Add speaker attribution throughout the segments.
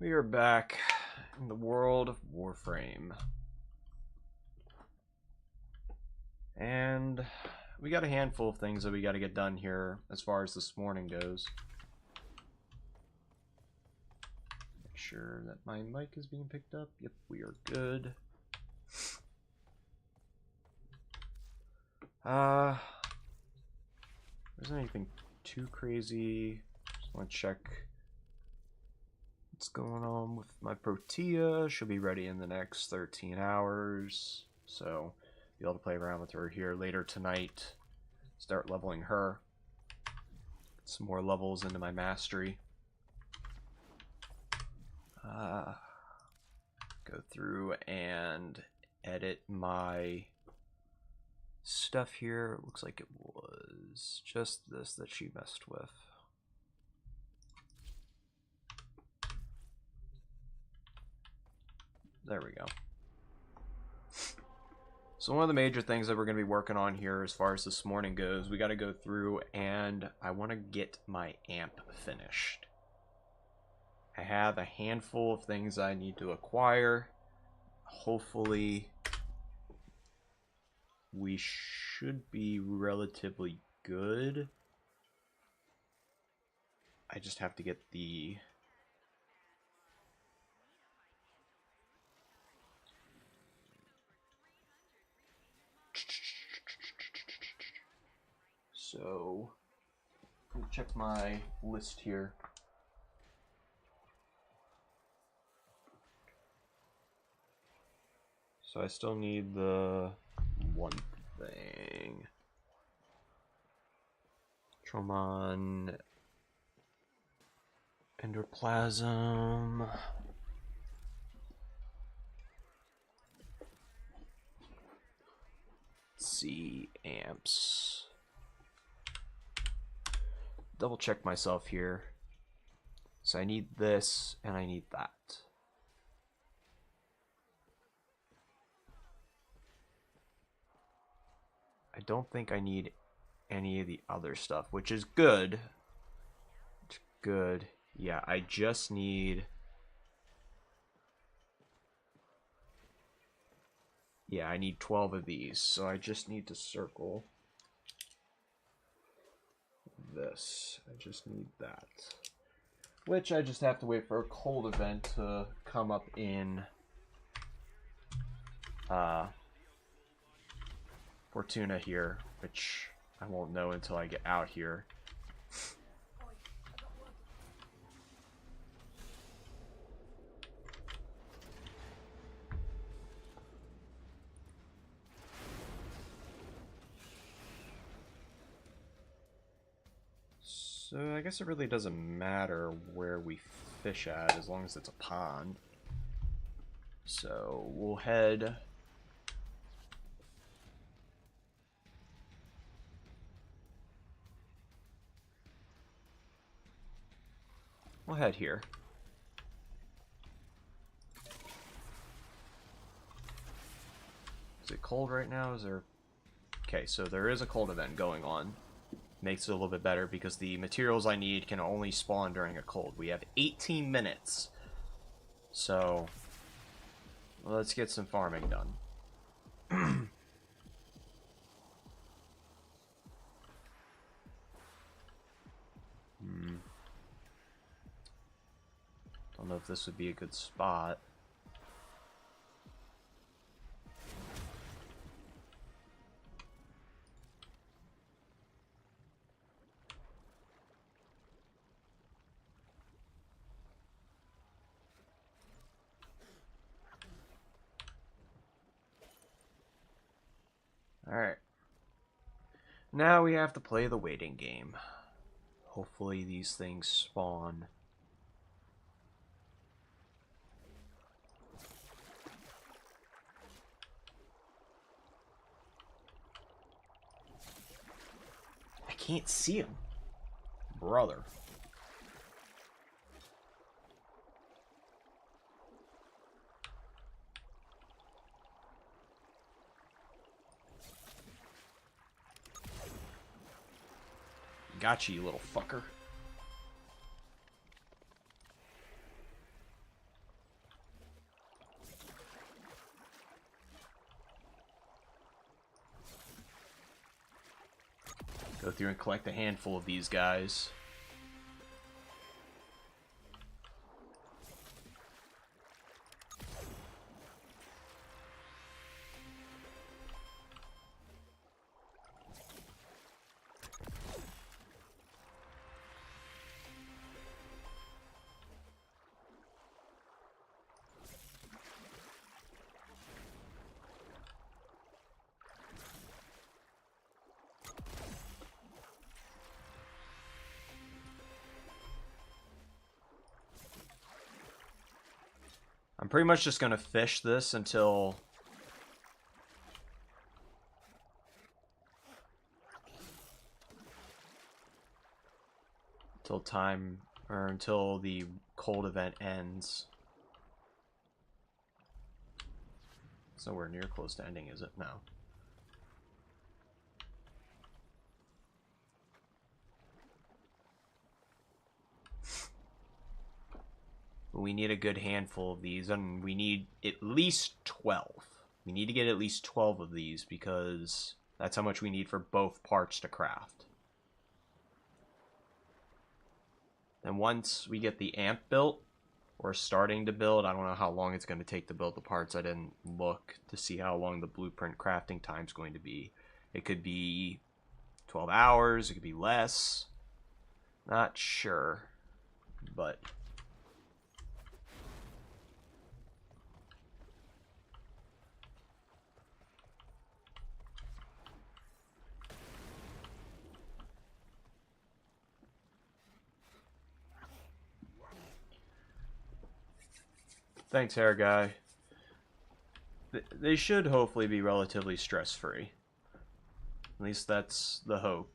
Speaker 1: We are back in the world of Warframe. And we got a handful of things that we got to get done here as far as this morning goes. Make sure that my mic is being picked up. Yep, we are good. There isn't anything too crazy. Just want to check what's going on with my Protea. She'll be ready in the next 13 hours. So, be able to play around with her here later tonight. Start leveling her. Get some more levels into my mastery. Go through and edit my stuff here. It looks like it was just this that she messed with. There we go. So one of the major things that we're going to be working on here as far as this morning goes, we got to go through and I want to get my amp finished. I have a handful of things I need to acquire. Hopefully we should be relatively good. I just have to get the so let me check my list here. So I still need the one thing. Tromon, Endoplasm. Let's see, amps. Double check myself here. So I need this and I need that. I don't think I need any of the other stuff, which is good. It's good. Yeah, I just need... Yeah, I need 12 of these, so I just need to circle this. I just need that. Which I just have to wait for a cold event to come up in Fortuna here, which I won't know until I get out here. So I guess it really doesn't matter where we fish at as long as it's a pond. So we'll head... We'll head here. Is it cold right now? Is there... Okay, so there is a cold event going on. Makes it a little bit better because the materials I need can only spawn during a cold. We have 18 minutes. So, let's get some farming done. Don't know if this would be a good spot. Alright. Now we have to play the waiting game. Hopefully these things spawn. I can't see him. Brother. Gotcha, you little fucker. Go through and collect a handful of these guys. I'm pretty much just going to fish this until time, or until the cold event ends. It's nowhere near close to ending, is it? No. We need a good handful of these, and we need at least 12. We need to get at least 12 of these, because that's how much we need for both parts to craft. And once we get the amp built, or starting to build, I don't know how long it's going to take to build the parts. I didn't look to see how long the blueprint crafting time is going to be. It could be 12 hours, it could be less. Not sure, but... Thanks, hair guy. They should hopefully be relatively stress-free. At least that's the hope.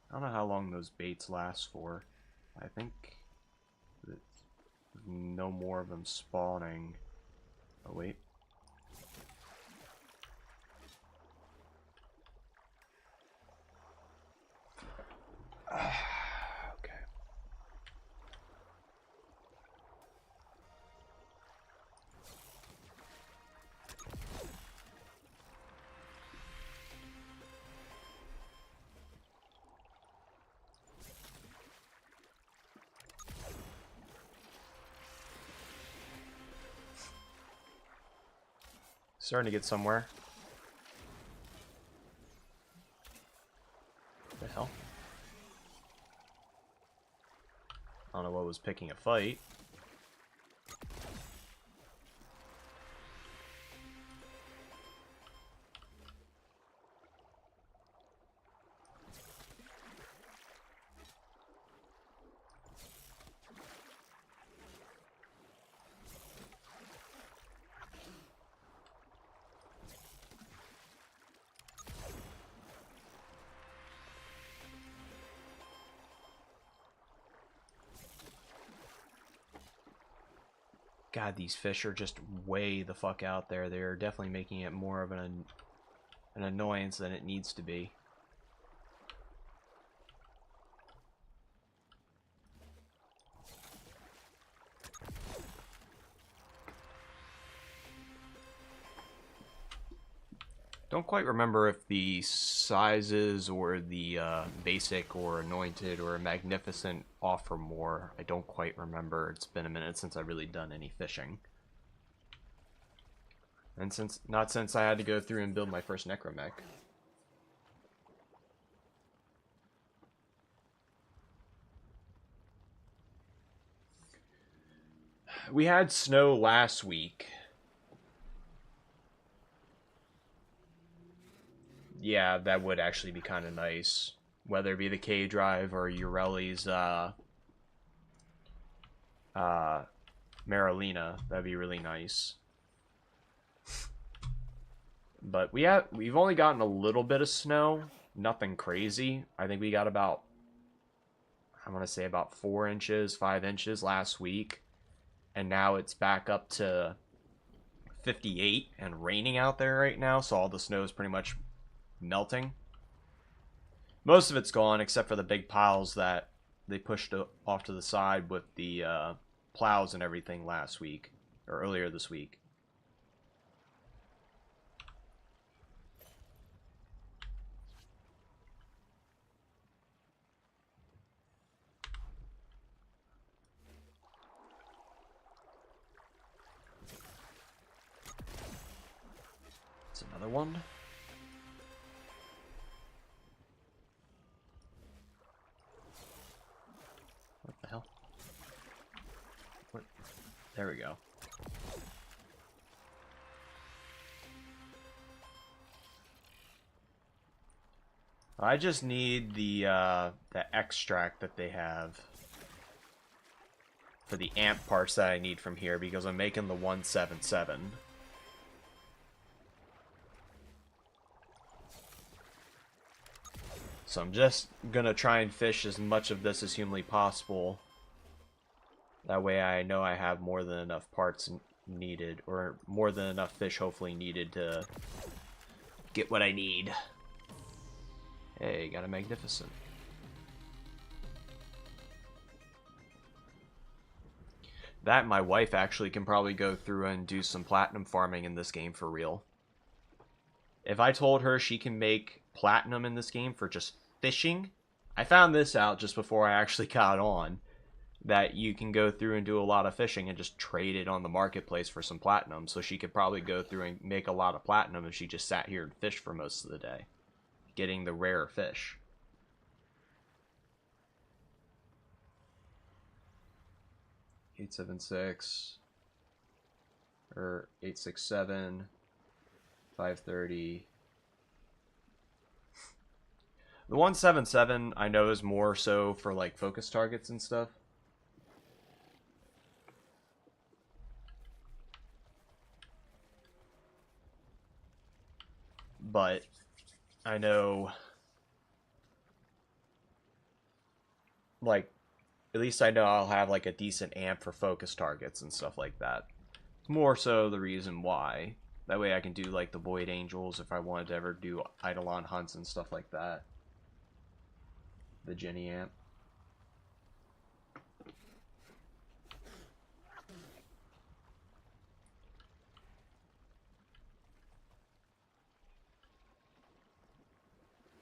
Speaker 1: I don't know how long those baits last for. I think no more of them spawning. Oh, wait. Starting to get somewhere. What the hell? I don't know what was picking a fight. God, these fish are just way the fuck out there. They're definitely making it more of an annoyance than it needs to be. Don't quite remember if the sizes or the basic or anointed or magnificent offer more. I don't quite remember. It's been a minute since I've really done any fishing. And not since I had to go through and build my first necromech. We had snow last week. Yeah, that would actually be kind of nice. Whether it be the K-Drive or Ureli's Marilena, that'd be really nice. But we've only gotten a little bit of snow, nothing crazy. I think we got about, I want to say about 4 inches, 5 inches last week. And now it's back up to 58 and raining out there right now, so all the snow is pretty much melting. Most of it's gone except for the big piles that they pushed off to the side with the plows and everything last week, or earlier this week. another one. What the hell? What? There we go. I just need the extract that they have for the amp parts that I need from here because I'm making the 177. So I'm just gonna try and fish as much of this as humanly possible. That way I know I have more than enough parts needed, or more than enough fish hopefully needed to get what I need. Hey, got a magnificent. That my wife actually can probably go through and do some platinum farming in this game for real. If I told her she can make platinum in this game for just fishing, I found this out just before I actually got on, that you can go through and do a lot of fishing and just trade it on the marketplace for some platinum. So she could probably go through and make a lot of platinum if she just sat here and fished for most of the day, getting the rare fish. $876 or 867 530. The 177 I know is more so for like focus targets and stuff. But I know, like, at least I know I'll have like a decent amp for focus targets and stuff like that. It's more so the reason why. That way I can do like the Void Angels if I wanted to ever do Eidolon hunts and stuff like that. The Jenny amp.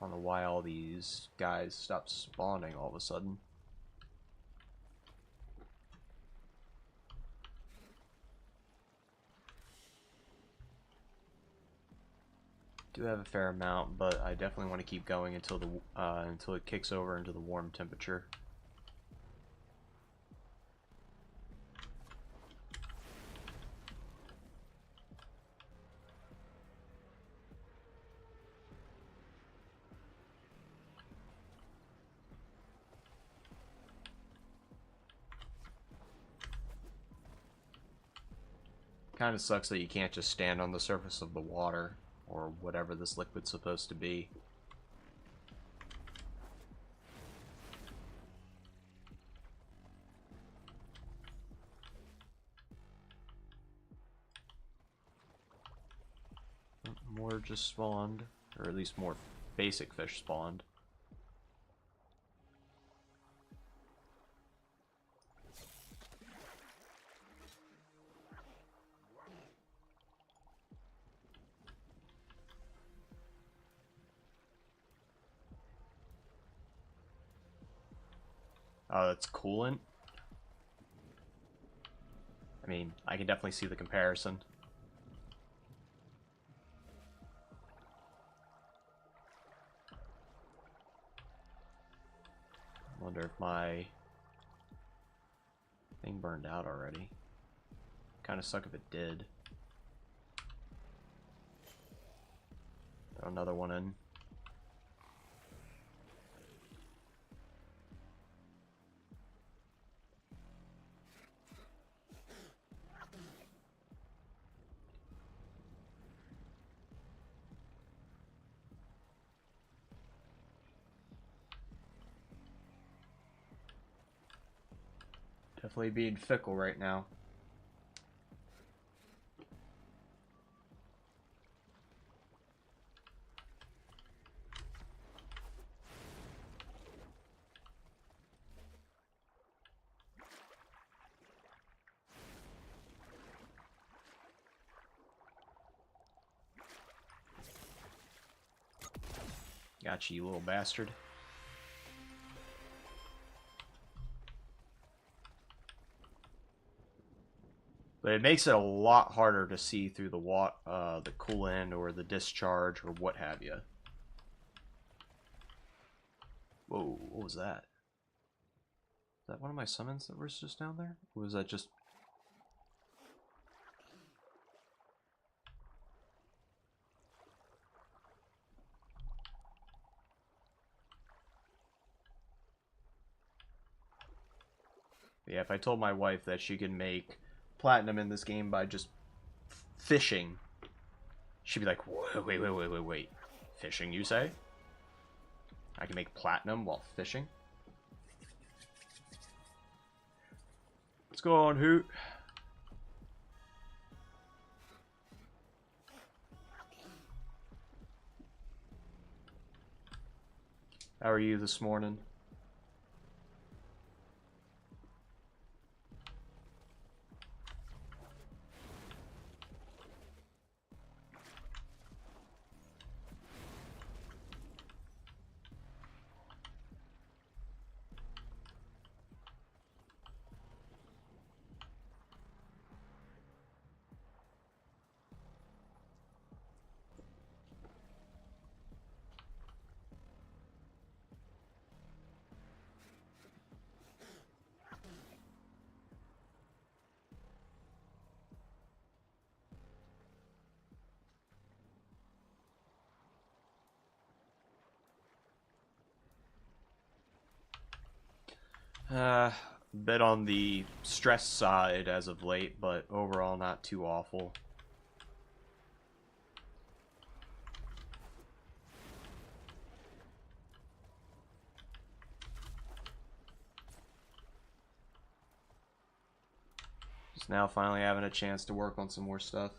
Speaker 1: I don't know why all these guys stopped spawning all of a sudden. Do have a fair amount, but I definitely want to keep going until the until it kicks over into the warm temperature. Kind of sucks that you can't just stand on the surface of the water or whatever this liquid's supposed to be. More just spawned, or at least more basic fish spawned. Oh, that's coolant. I mean, I can definitely see the comparison. Wonder if my thing burned out already. Kind of suck if it did. Throw another one in. Definitely being fickle right now. Gotcha, you little bastard. But it makes it a lot harder to see through the the coolant or the discharge or what have you. Whoa, what was that? Is that one of my summons that was just down there? Or was that just... Yeah, if I told my wife that she could make platinum in this game by just fishing, she'd be like, wait. Fishing, you say? I can make platinum while fishing? Let's go on, Hoot. How are you this morning? Bit on the stress side as of late, but overall not too awful. Just now finally having a chance to work on some more stuff.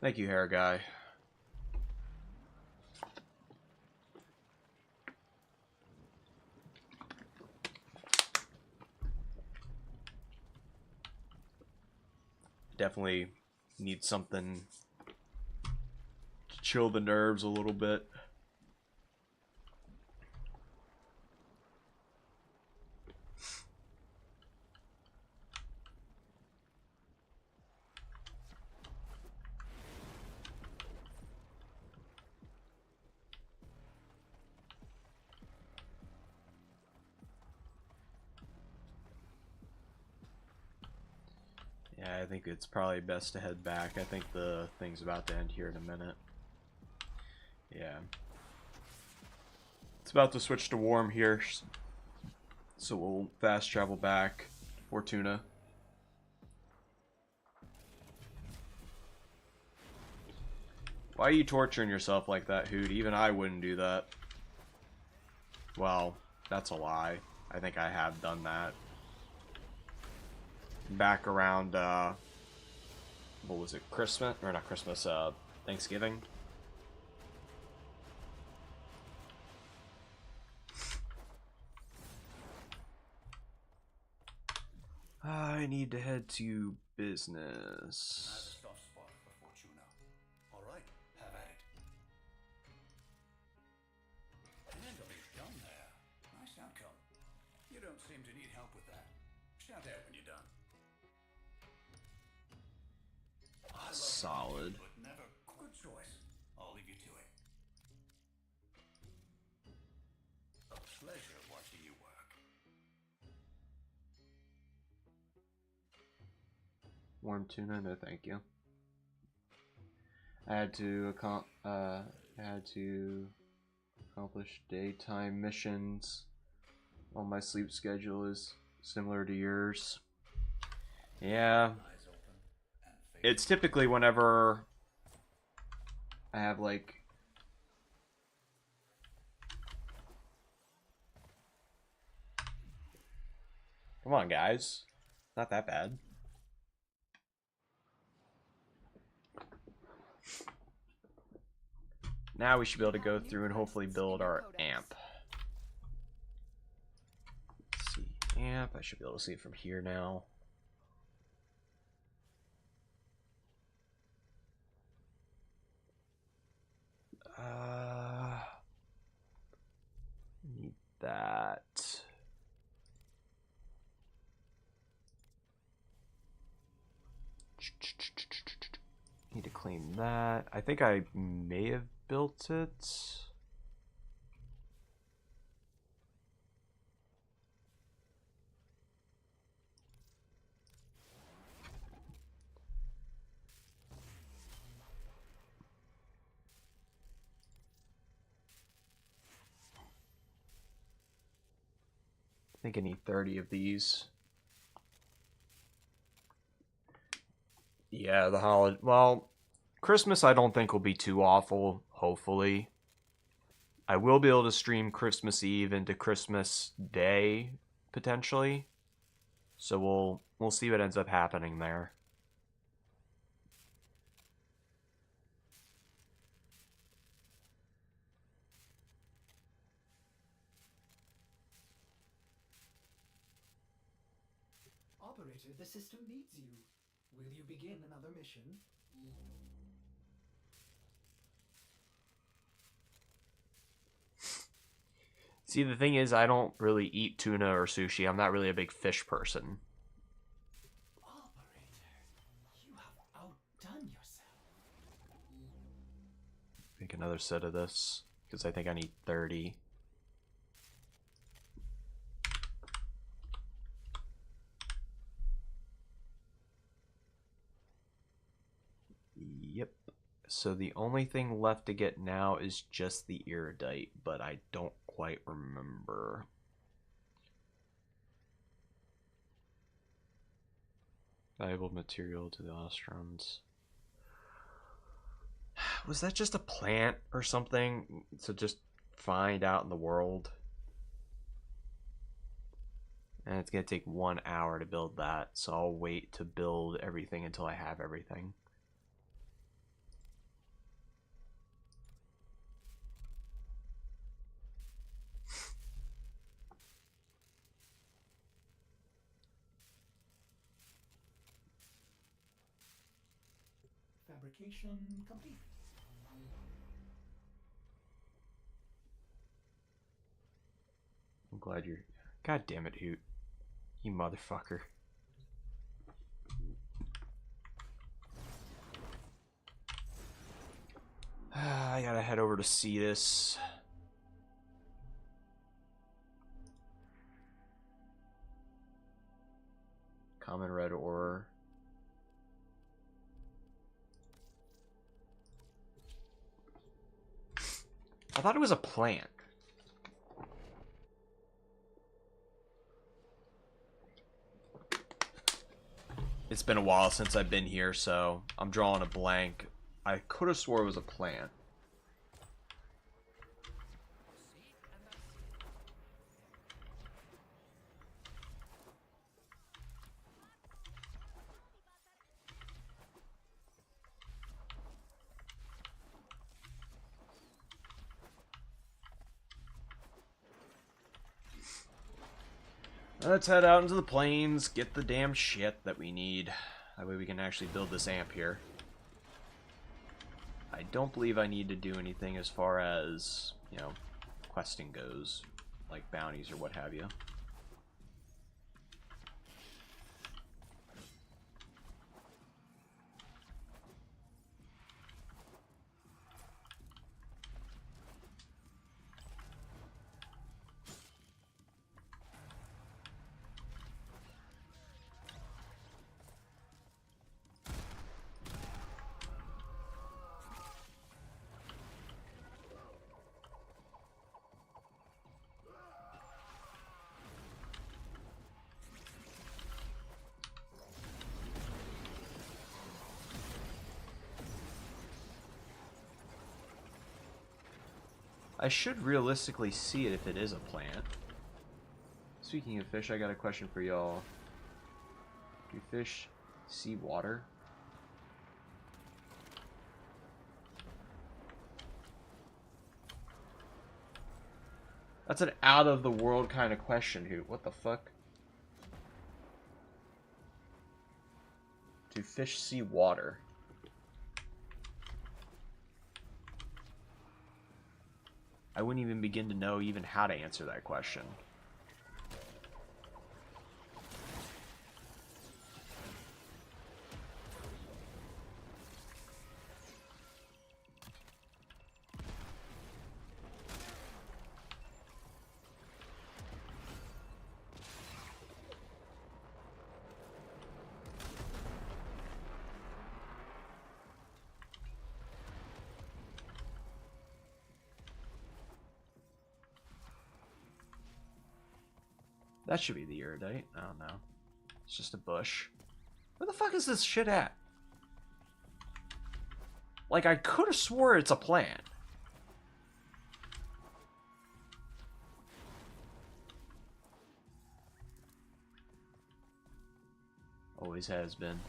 Speaker 1: Thank you, hair guy. Definitely need something to chill the nerves a little bit. Yeah, I think it's probably best to head back. I think the thing's about to end here in a minute. Yeah. It's about to switch to warm here, so we'll fast travel back to Fortuna. Why are you torturing yourself like that, Hoot? Even I wouldn't do that. Well, that's a lie. I think I have done that. Back around, what was it, Christmas? Or not Christmas, Thanksgiving. I need to head to business.
Speaker 2: Soft spot for Fortuna. All right, have at it. Handily done there. Nice outcome. You don't seem to need help with that. Shout out when you're done.
Speaker 1: Solid.
Speaker 2: But never. Good choice. I'll leave you to it. A pleasure watching you work.
Speaker 1: Warm tuna? No, thank you. I had to accomplish daytime missions. Well, my sleep schedule is similar to yours. Yeah. It's typically whenever I have like come on, guys. Not that bad. Now we should be able to go through and hopefully build our amp. Let's see, amp. I should be able to see it from here now. Need that. Need to claim that. I think I may have built it. I think I need 30 of these. Yeah, the holiday. Well, Christmas I don't think will be too awful, hopefully. I will be able to stream Christmas Eve into Christmas Day, potentially. So we'll see what ends up happening there.
Speaker 3: Operator, the system needs you. Will you begin another mission?
Speaker 1: See, the thing is, I don't really eat tuna or sushi. I'm not really a big fish person.
Speaker 3: Operator, you have outdone yourself.
Speaker 1: Make another set of this, because I think I need 30. Yep. So the only thing left to get now is just the iridite, but I don't quite remember. Valuable material to the Ostrons. Was that just a plant or something to just find out in the world? And it's going to take 1 hour to build that, so I'll wait to build everything until I have everything.
Speaker 3: Fabrication complete.
Speaker 1: I'm glad you're... God damn it, Hoot. You motherfucker. I gotta head over to see this. Common red ore. I thought it was a plant. It's been a while since I've been here, so I'm drawing a blank. I could have swore it was a plant. Let's head out into the plains, get the damn shit that we need. That way we can actually build this amp here. I don't believe I need to do anything as far as, you know, questing goes, like bounties or what have you. I should realistically see it if it is a plant. Speaking of fish, I got a question for y'all. Do fish see water? That's an out-of-the-world kind of question, Hoot. What the fuck? Do fish see water? I wouldn't even begin to know even how to answer that question. That should be the iridite. I don't know. It's just a bush. Where the fuck is this shit at? Like, I could have swore it's a plant. Always has been.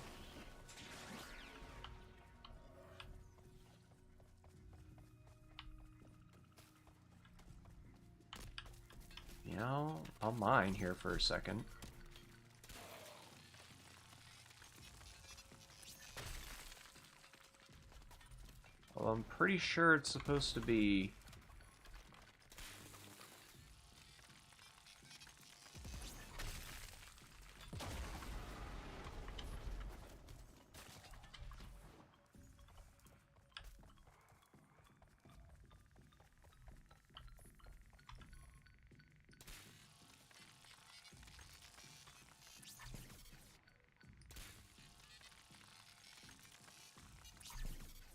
Speaker 1: You know, I'll mine here for a second. Well, I'm pretty sure it's supposed to be...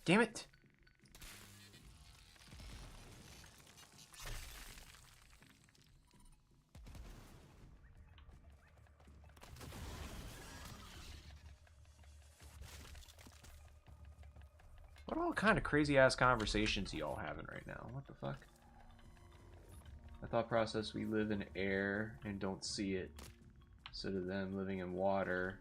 Speaker 1: Damn it! What all kind of crazy ass conversations y'all having right now? What the fuck? I thought process, we live in air and don't see it. So to them living in water.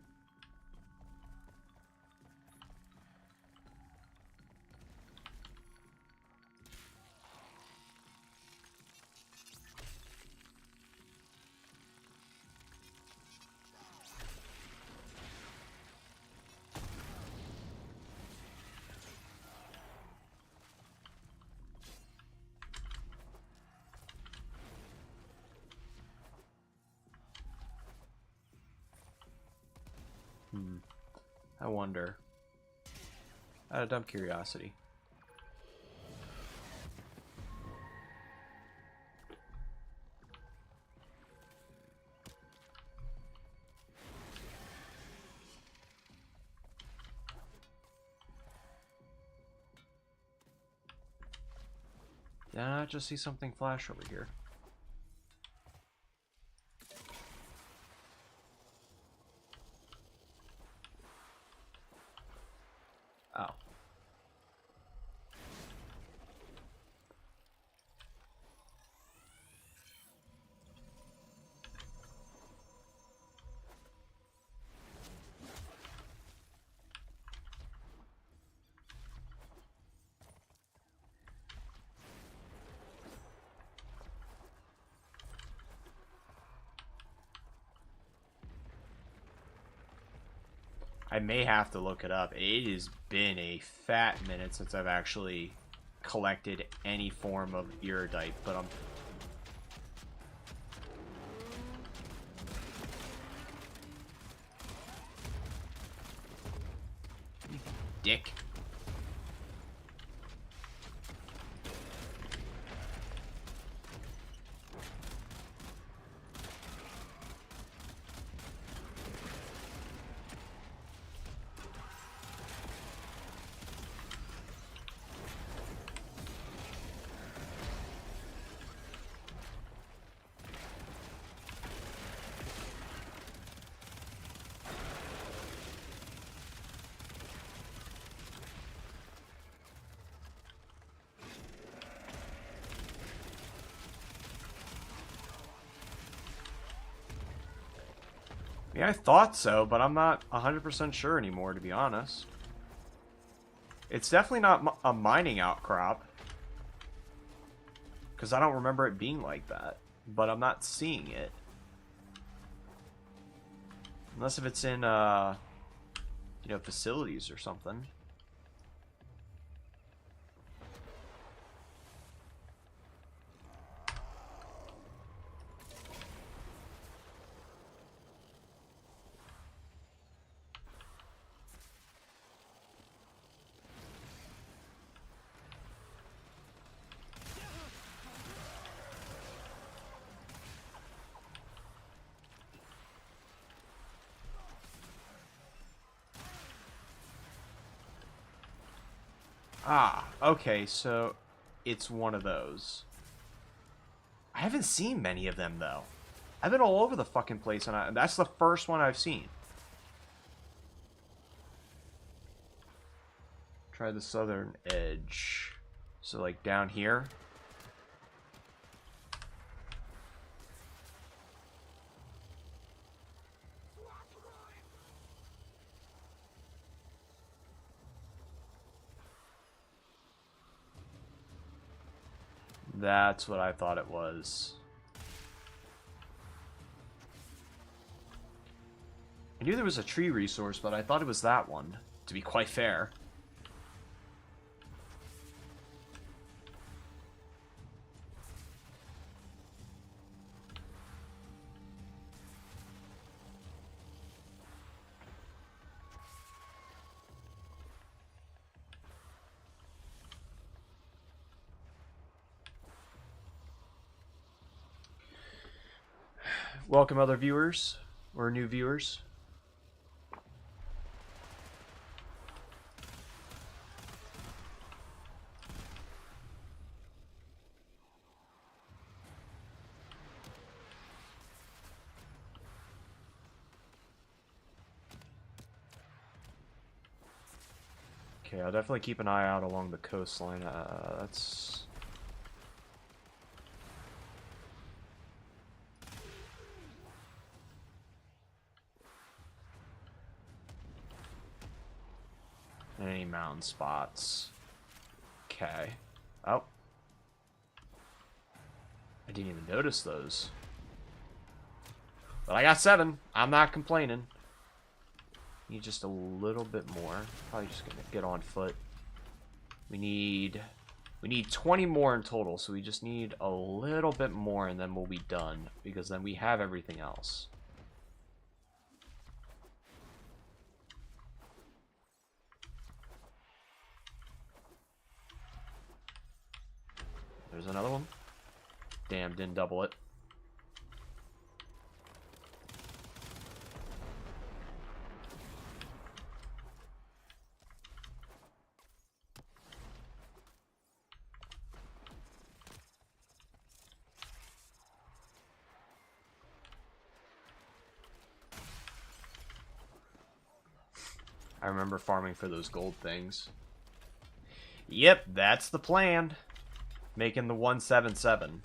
Speaker 1: I wonder. Out of dumb curiosity. Did I not just see something flash over here? Oh. I may have to look it up. It has been a fat minute since I've actually collected any form of iridite, but I'm... Dick. Yeah, I thought so, but I'm not 100% sure anymore, to be honest. It's definitely not a mining outcrop. Because I don't remember it being like that. But I'm not seeing it. Unless if it's in, you know, facilities or something. Ah, okay, so it's one of those. I haven't seen many of them, though. I've been all over the fucking place, and that's the first one I've seen. Try the southern edge. So, like, down here. That's what I thought it was. I knew there was a tree resource, but I thought it was that one, to be quite fair. Welcome, other viewers, or new viewers. Okay, I'll definitely keep an eye out along the coastline. That's... Any mountain spots. Okay. Oh. I didn't even notice those. But I got 7. I'm not complaining. Need just a little bit more. Probably just gonna get on foot. We need 20 more in total, so we just need a little bit more and then we'll be done. Because then we have everything else. There's another one. Damn, didn't double it. I remember farming for those gold things. Yep, that's the plan. Making the 177.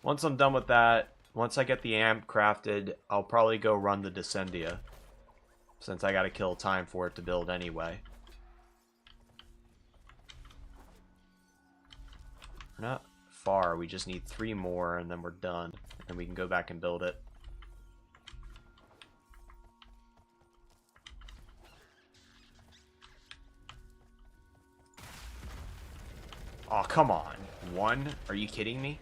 Speaker 1: Once I'm done with that, once I get the amp crafted, I'll probably go run the Descendia. Since I gotta kill time for it to build anyway. We're not far, we just need 3 more and then we're done. And we can go back and build it. Oh, come on. 1? Are you kidding me?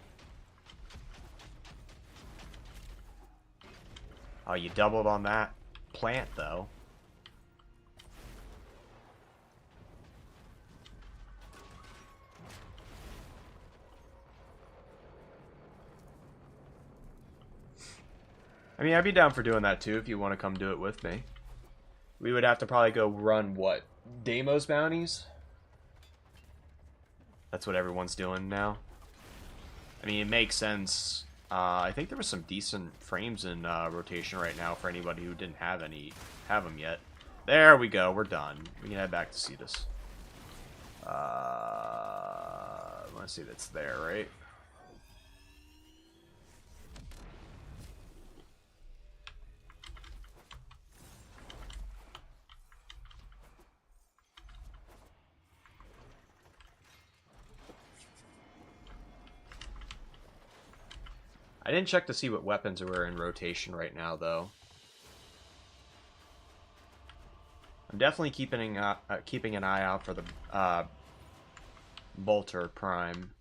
Speaker 1: Oh, you doubled on that plant, though. I mean, I'd be down for doing that, too, if you want to come do it with me. We would have to probably go run, what? Deimos bounties? That's what everyone's doing now. I mean, it makes sense. I think there was some decent frames in rotation right now for anybody who didn't have them yet. There we go. We're done. We can head back to Cetus. Let's see if it's there, right? I didn't check to see what weapons were in rotation right now, though. I'm definitely keeping an eye out for the Bolter Prime.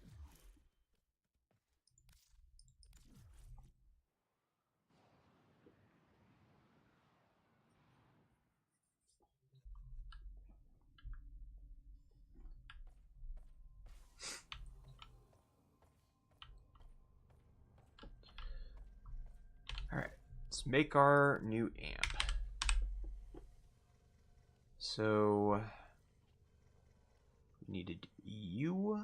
Speaker 1: Alright, let's make our new amp. So, Needed you.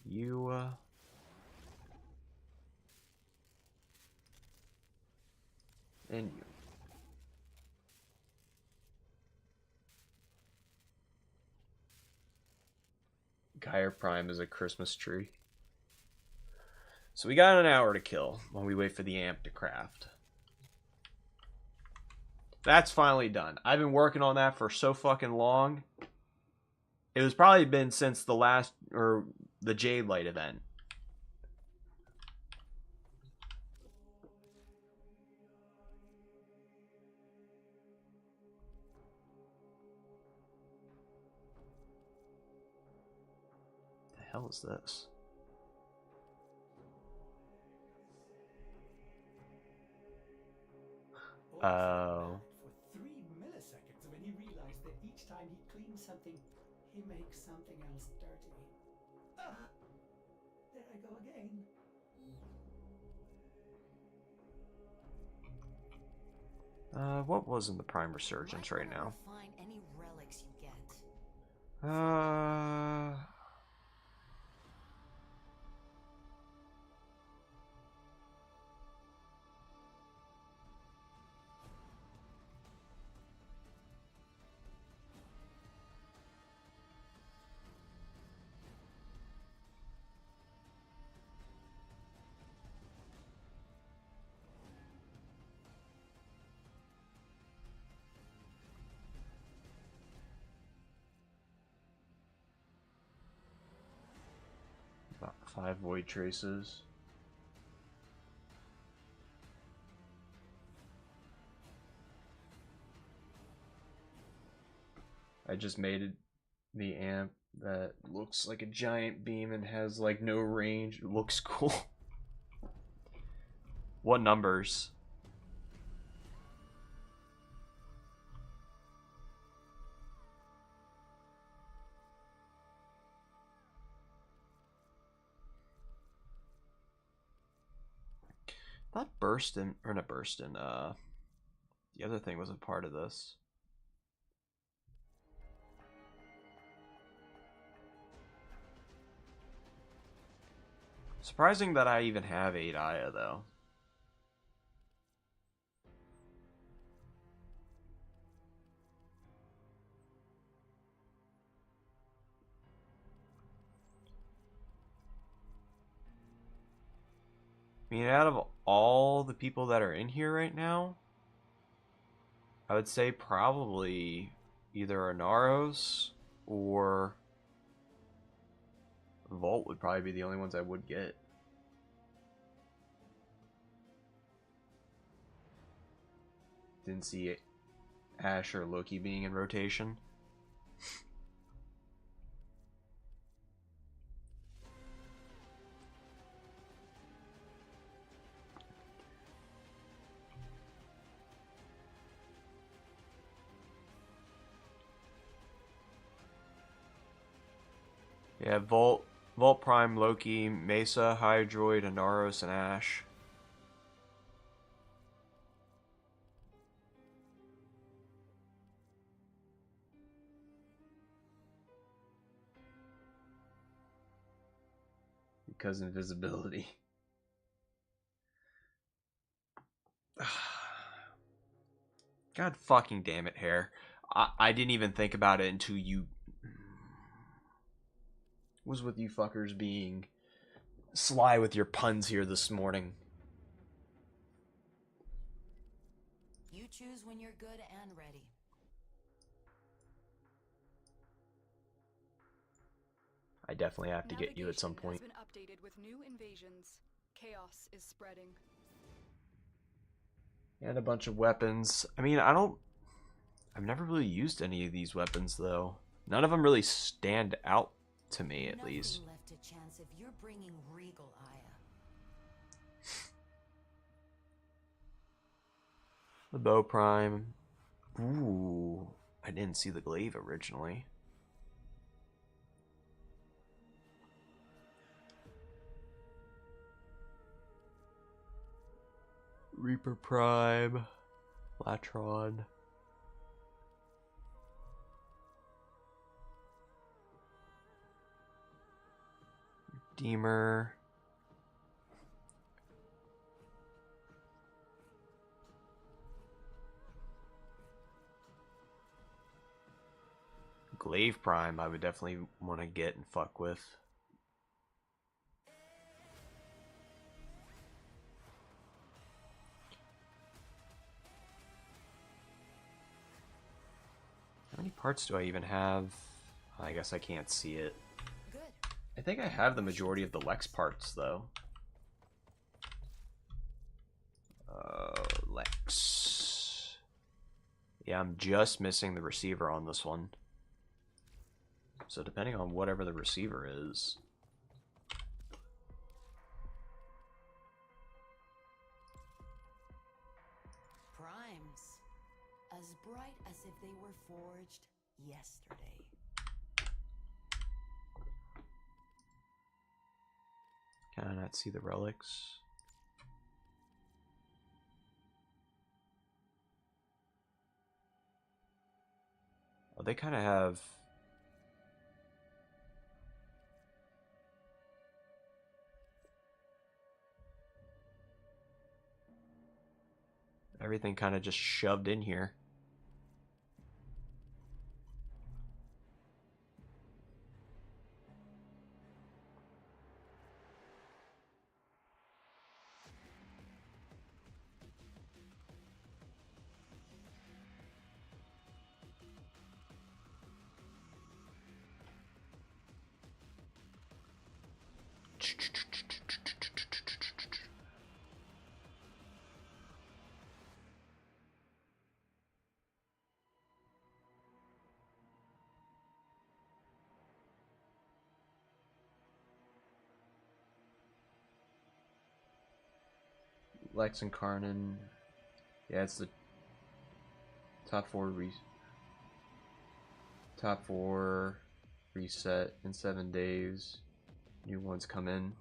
Speaker 1: You. And you. Gaia Prime is a Christmas tree. So we got an hour to kill while we wait for the amp to craft. That's finally done. I've been working on that for so fucking long. It was probably been since the last, or the Jade Light event. The hell is this? Oh.
Speaker 3: For 3 milliseconds when he realized that each time he cleans something, he makes something else dirty. Ah, there I go again.
Speaker 1: What was in the Prime Resurgence right now?
Speaker 4: Find any relics you get.
Speaker 1: About 5 void traces. I just made the amp that looks like a giant beam and has like no range. It looks cool. What numbers? Not Burstin, or not Burstin, the other thing was a part of this. Surprising that I even have 8 Aya, though. I mean, out of all the people that are in here right now, I would say probably either Anaros or Volt would probably be the only ones I would get. Didn't see Ash or Loki being in rotation. Yeah, Volt Prime, Loki, Mesa, Hydroid, Anaros, and Ash. Because invisibility. God fucking damn it, Hair. I didn't even think about it until you... was with you fuckers being sly with your puns here this morning.
Speaker 4: You choose when you're good and ready.
Speaker 1: I definitely have to get you at some point.
Speaker 5: Navigation has been updated with new invasions. Chaos is spreading.
Speaker 1: And a bunch of weapons. I mean, I've never really used any of these weapons, though. None of them really stand out to me, at least.
Speaker 4: Nothing left to chance if you're bringing Regal Aya.
Speaker 1: The Bow Prime. Ooh, I didn't see the glaive originally. Reaper Prime, Latron. Redeemer. Glaive Prime I would definitely want to get and fuck with. How many parts do I even have? I guess I can't see it.
Speaker 4: Good.
Speaker 1: I think I have the majority of the Lex parts, though. Lex. Yeah, I'm just missing the receiver on this one. So depending on whatever the receiver is...
Speaker 4: Primes. As bright as if they were forged yesterday.
Speaker 1: Can I not see the relics? Oh, they kind of have... everything kind of just shoved in here. Lex and Karnan. Yeah, it's the top four reset in 7 days. New ones come in.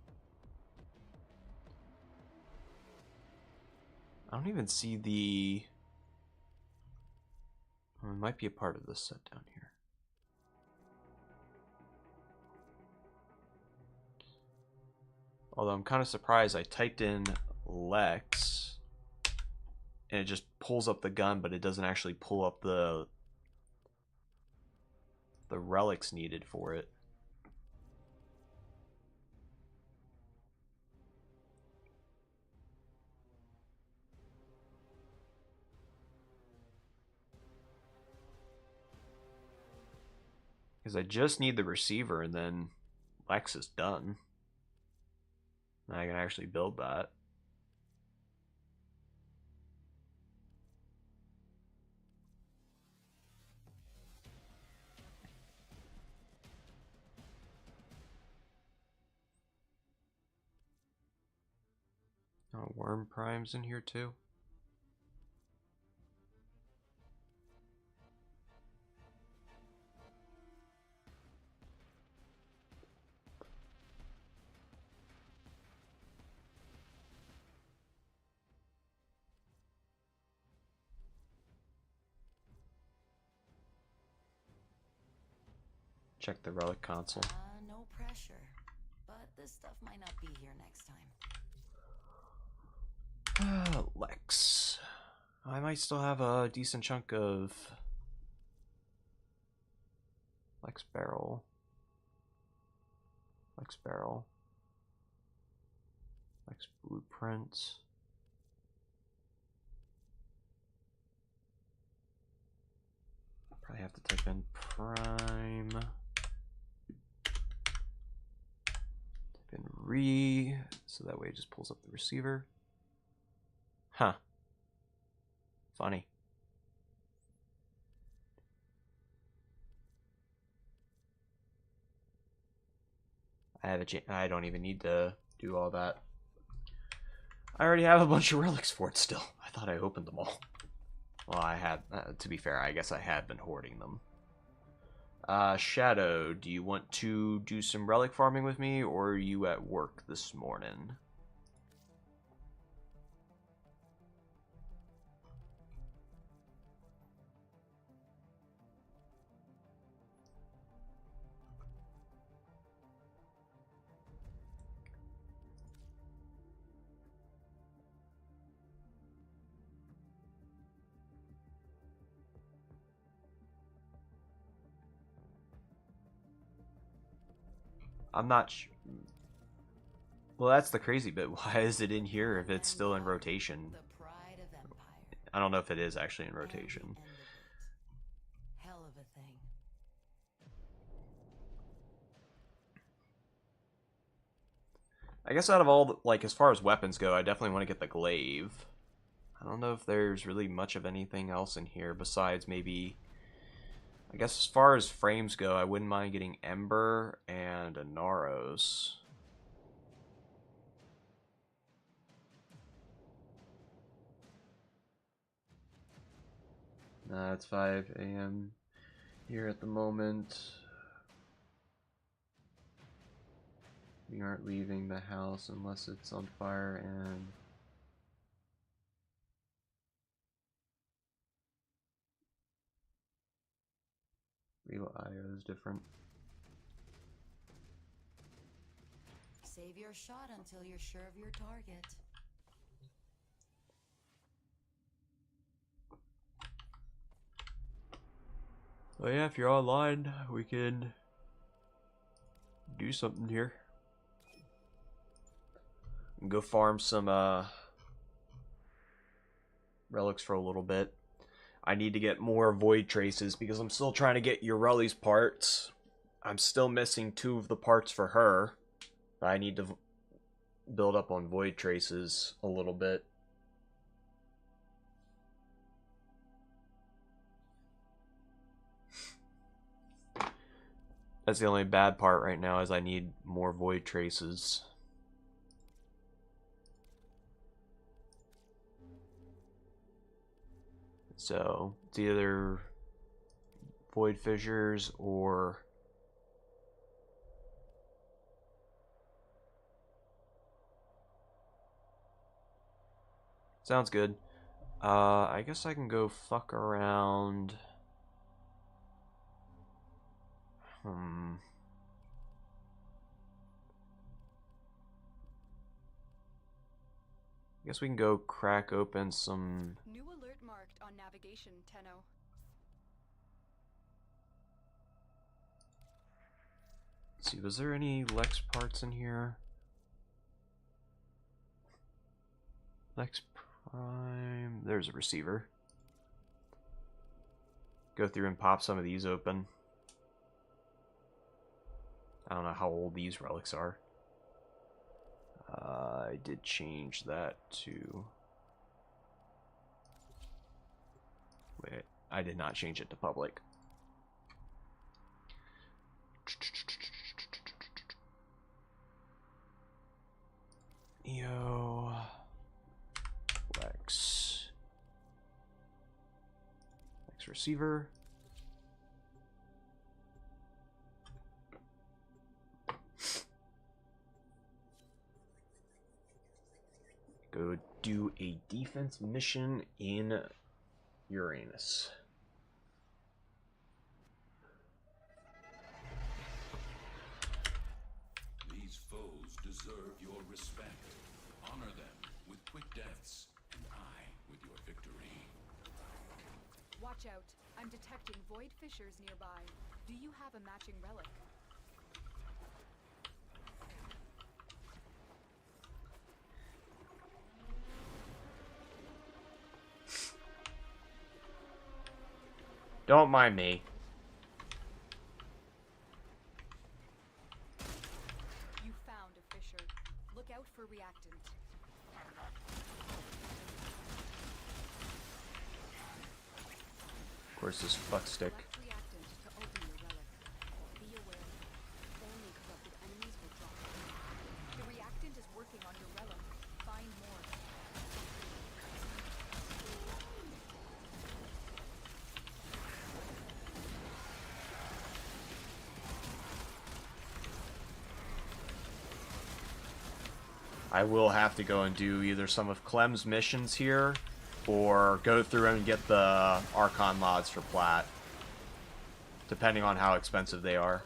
Speaker 1: I don't even see the... oh, it might be a part of this set down here. Although I'm kind of surprised I typed in Lex and it just pulls up the gun, but it doesn't actually pull up the relics needed for it. Because I just need the receiver and then Lex is done. Now I can actually build that. Oh, Worm Prime's in here too. Check the relic console.
Speaker 4: No pressure. But this stuff might not be here next time.
Speaker 1: Lex. I might still have a decent chunk of Lex barrel. Lex barrel. Lex blueprints. Probably have to type in prime. Type in re, so that way it just pulls up the receiver. Huh. Funny. I don't even need to do all that. I already have a bunch of relics for it still. I thought I opened them all. Well, I have, to be fair, I guess I have been hoarding them. Shadow, do you want to do some relic farming with me, or are you at work this morning? I'm not well, that's the crazy bit. Why is it in here if it's still in rotation?
Speaker 4: The pride of Empire.
Speaker 1: I don't know if it is actually in
Speaker 4: And the
Speaker 1: rotation.
Speaker 4: end of it. Hell of a thing.
Speaker 1: I guess out of all, like, as far as weapons go, I definitely want to get the glaive. I don't know if there's really much of anything else in here besides maybe... I guess as far as frames go, I wouldn't mind getting Ember and a Naros. It's 5 a.m. here at the moment. We aren't leaving the house unless it's on fire, and real IO is different.
Speaker 4: Save your shot until you're sure of your target.
Speaker 1: Oh yeah, if you're online, we can do something here. Go farm some relics for a little bit. I need to get more void traces because I'm still trying to get Ureli's parts. I'm still missing 2 of the parts for her. But I need to build up on void traces a little bit. That's the only bad part right now, is I need more void traces. So it's either void fissures or sounds good. I guess I can go fuck around. I guess we can go crack open some...
Speaker 5: New alert marked on navigation, Tenno.
Speaker 1: Let's see, was there any Lex parts in here? Lex Prime... There's a receiver. Go through and pop some of these open. I don't know how old these relics are. I did change that to... Wait, I did not change it to public. Neo... Lex receiver. Go do a defense mission in Uranus.
Speaker 2: These foes deserve your respect. Honor them with quick deaths, and I with your victory.
Speaker 5: Watch out. I'm detecting void fissures nearby. Do you have a matching relic?
Speaker 1: Don't mind me.
Speaker 5: You found a fissure. Look out for reactant.
Speaker 1: Of course, this fuck stick.
Speaker 5: Select reactant to open your relic. Be aware. Only corrupted enemies will drop it. The reactant is working on your relic. Find more.
Speaker 1: I will have to go and do either some of Clem's missions here, or go through and get the Archon mods for Plat, depending on how expensive they are.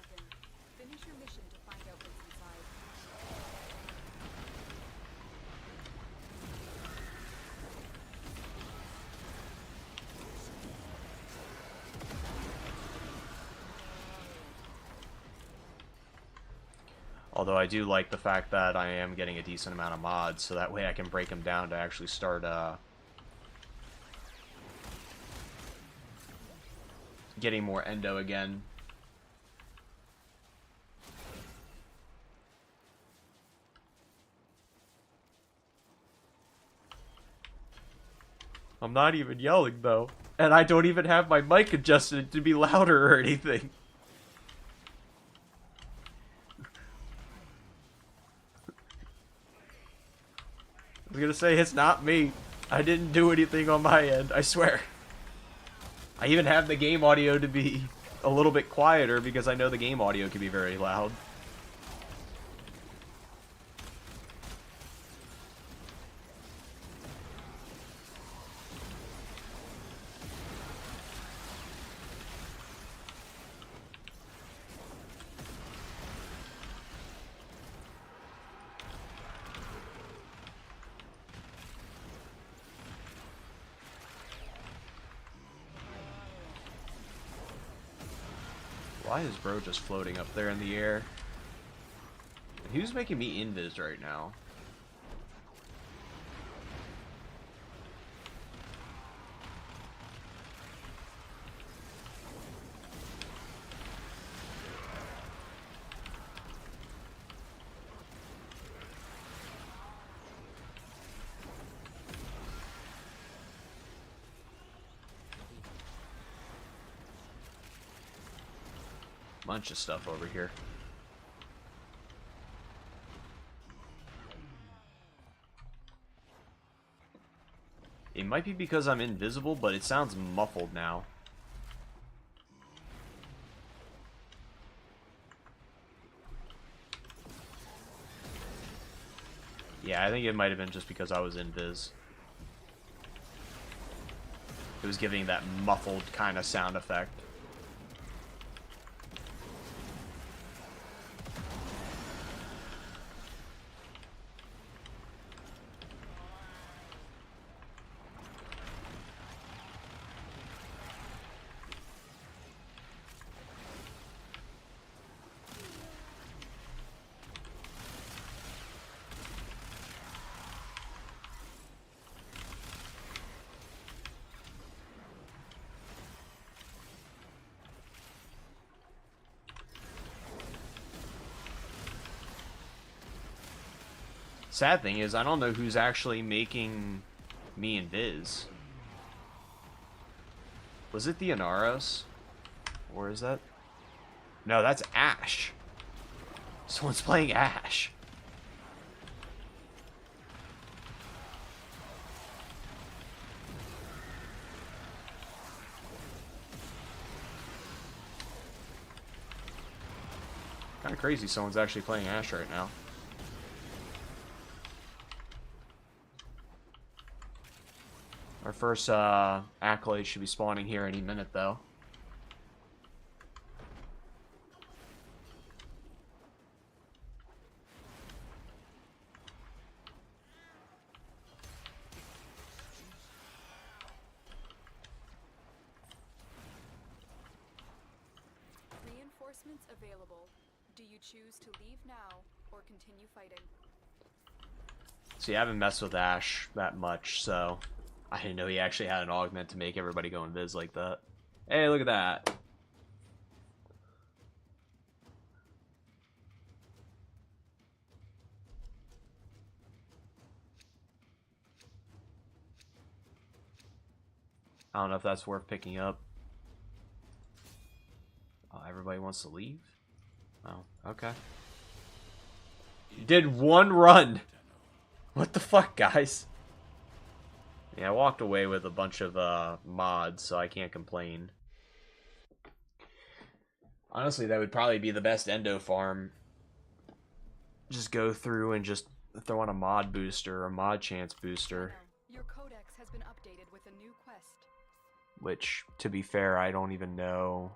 Speaker 5: Finish your mission to find out what's inside.
Speaker 1: Although I do like the fact that I am getting a decent amount of mods, so that way I can break them down to actually start getting more endo again. I'm not even yelling though, and I don't even have my mic adjusted to be louder or anything. I was gonna say, it's not me. I didn't do anything on my end, I swear. I even have the game audio to be a little bit quieter because I know the game audio can be very loud. Why is bro just floating up there in the air? And who's making me invis right now? Bunch of stuff over here. It might be because I'm invisible, but it sounds muffled now. Yeah, I think it might have been just because I was invis. It was giving that muffled kind of sound effect. Sad thing is, I don't know who's actually making me invis. Was it the Inaros? Or is that? No, that's Ash. Someone's playing Ash. Kind of crazy someone's actually playing Ash right now. Our first accolade should be spawning here any minute, though.
Speaker 5: Reinforcements available. Do you choose to leave now or continue fighting?
Speaker 1: See, I haven't messed with Ash that much, so I didn't know he actually had an augment to make everybody go invis like that. Hey, look at that. I don't know if that's worth picking up. Oh, everybody wants to leave? Oh, okay. Did one run! What the fuck, guys? Yeah, I walked away with a bunch of mods, so I can't complain. Honestly, that would probably be the best endo farm. Just go through and just throw on a mod booster or a mod chance booster.
Speaker 5: Your codex has been updated with a new quest.
Speaker 1: Which, to be fair, I don't even know.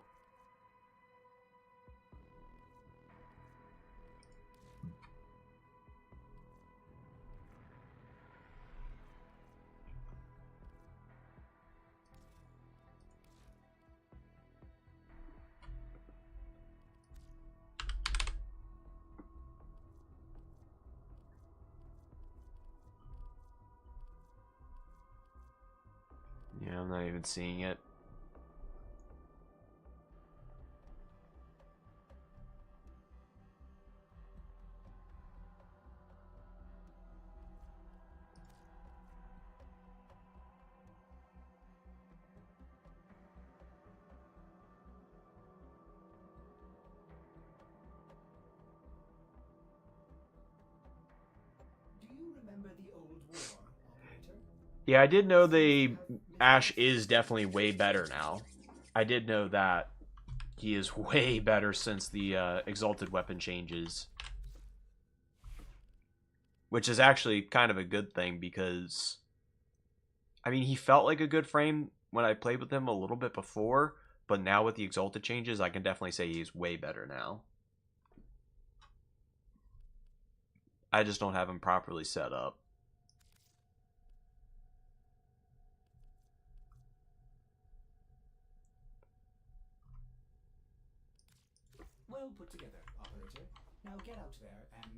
Speaker 1: Yeah, I'm not even seeing it.
Speaker 3: Do you remember the old war, operator?
Speaker 1: Yeah, I did know Ash is definitely way better now. I did know that he is way better since the exalted weapon changes. Which is actually kind of a good thing because, I mean, he felt like a good frame when I played with him a little bit before, but now with the exalted changes, I can definitely say he's way better now. I just don't have him properly set up.
Speaker 3: Well put together, operator. Now get out there and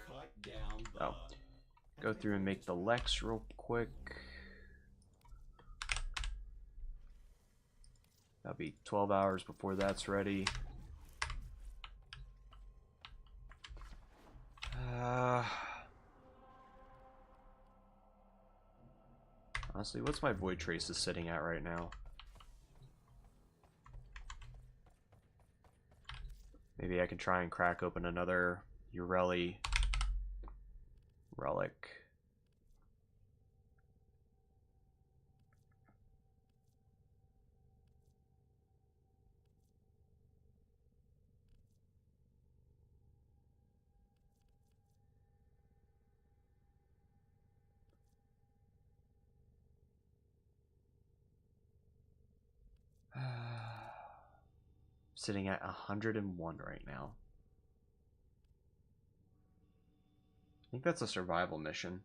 Speaker 3: cut down the...
Speaker 1: Oh. Go through and make the Lex real quick. That'll be 12 hours before that's ready. Honestly, what's my Void Traces sitting at right now? Maybe I can try and crack open another Ureli relic. Sitting at 101 right now. I think that's a survival mission.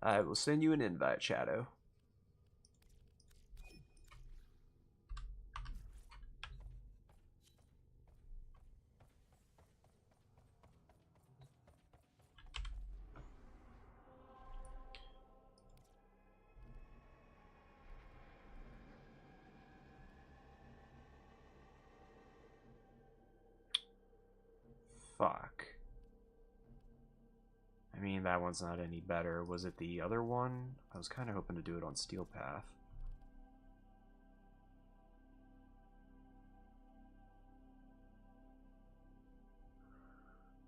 Speaker 1: I will send you an invite, Shadow. Fuck. I mean, that one's not any better. Was it the other one? I was kind of hoping to do it on Steel Path.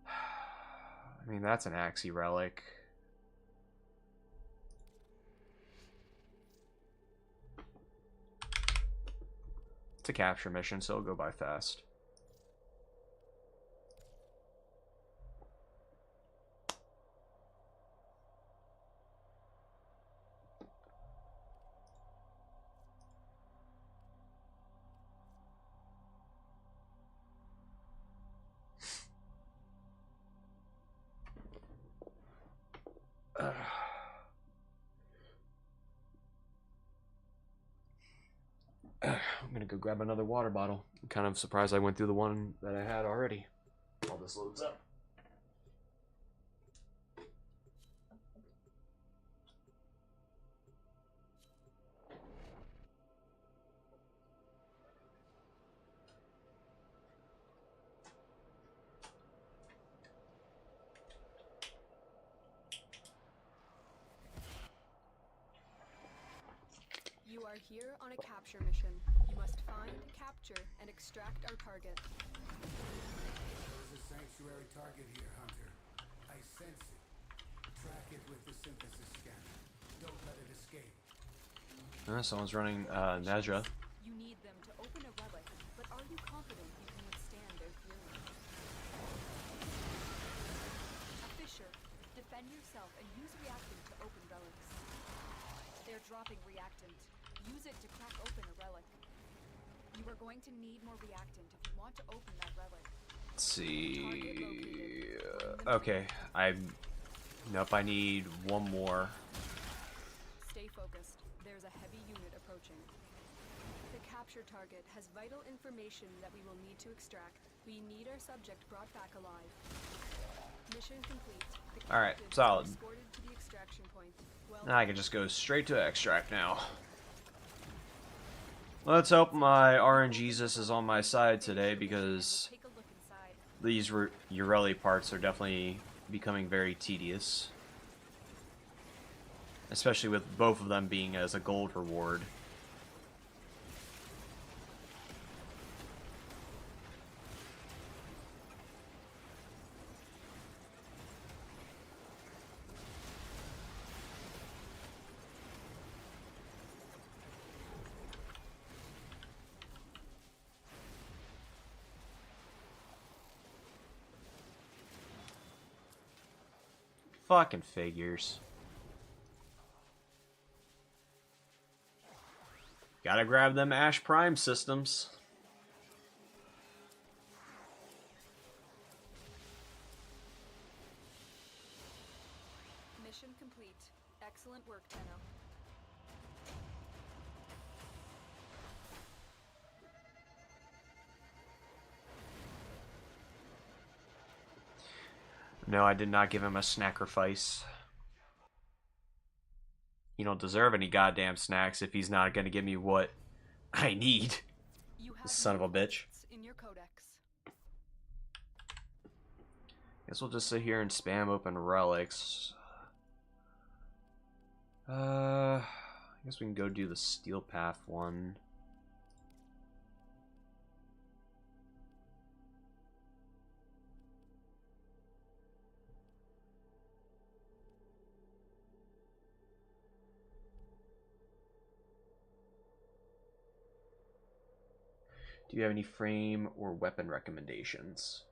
Speaker 1: I mean, that's an Axie relic. It's a capture mission, so it'll go by fast. I'm gonna go grab another water bottle. I'm kind of surprised I went through the one that I had already. While this loads up.
Speaker 5: You are here on a capture mission. You must find, capture, and extract our target.
Speaker 6: There's a sanctuary target here, Hunter. I sense it. Track it with the synthesis scanner. Don't let it escape.
Speaker 1: Someone's running Nezra.
Speaker 5: You need them to open a relic, but are you confident you can withstand their fury? A fissure. Defend yourself and use reactant to open relics. They're dropping reactant. Use it to crack open a relic. You are going to need more reactant if you want to open that relic.
Speaker 1: Let's see. Okay, nope, I need one more.
Speaker 5: Stay focused. There's a heavy unit approaching. The capture target has vital information that we will need to extract. We need our subject brought back alive. Mission complete. The
Speaker 1: Alright,
Speaker 5: captives
Speaker 1: solid.
Speaker 5: are escorted to the extraction point. Well
Speaker 1: Now I can just go straight to extract now. Let's hope my RNGesus is on my side today, because
Speaker 5: take a look inside.
Speaker 1: these Ureli parts are definitely becoming very tedious. Especially with both of them being as a gold reward. Fucking figures. Gotta grab them Ash Prime systems.
Speaker 5: Mission complete. Excellent work, Tenno.
Speaker 1: No, I did not give him a sacrifice. He don't deserve any goddamn snacks if he's not gonna give me what I need.
Speaker 5: You have
Speaker 1: Son of a bitch.
Speaker 5: in your codex.
Speaker 1: Guess we'll just sit here and spam open relics. I guess we can go do the Steel Path one. Do you have any frame or weapon recommendations?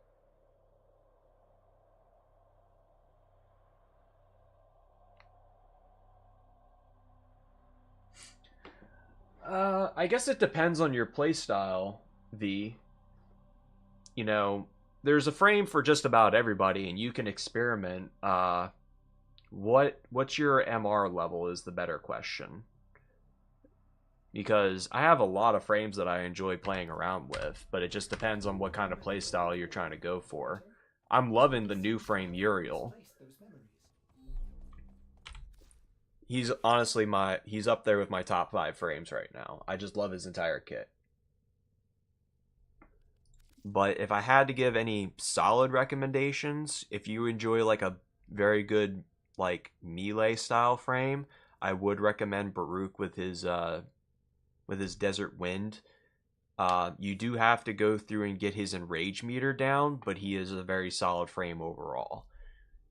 Speaker 1: I guess it depends on your playstyle, V. You know, there's a frame for just about everybody, and you can experiment. What's your MR level is the better question. Because I have a lot of frames that I enjoy playing around with, but it just depends on what kind of playstyle you're trying to go for. I'm loving the new frame Uriel. He's honestly he's up there with my top 5 frames right now. I just love his entire kit. But if I had to give any solid recommendations, if you enjoy like a very good like melee style frame, I would recommend Baruch with his Desert Wind. You do have to go through and get his enrage meter down, but he is a very solid frame overall.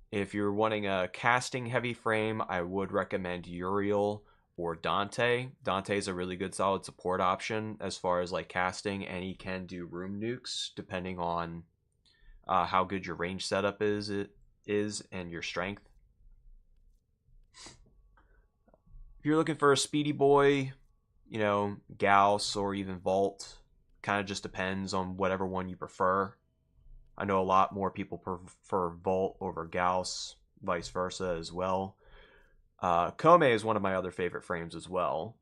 Speaker 1: If you're wanting a casting heavy frame, I would recommend Uriel or Dante. Dante is a really good solid support option as far as like casting, and he can do room nukes depending on how good your range setup is and your strength. If you're looking for a speedy boy, you know, Gauss or even Vault, kind of just depends on whatever one you prefer. I know a lot more people prefer Vault over Gauss, vice versa as well. Kome is one of my other favorite frames as well.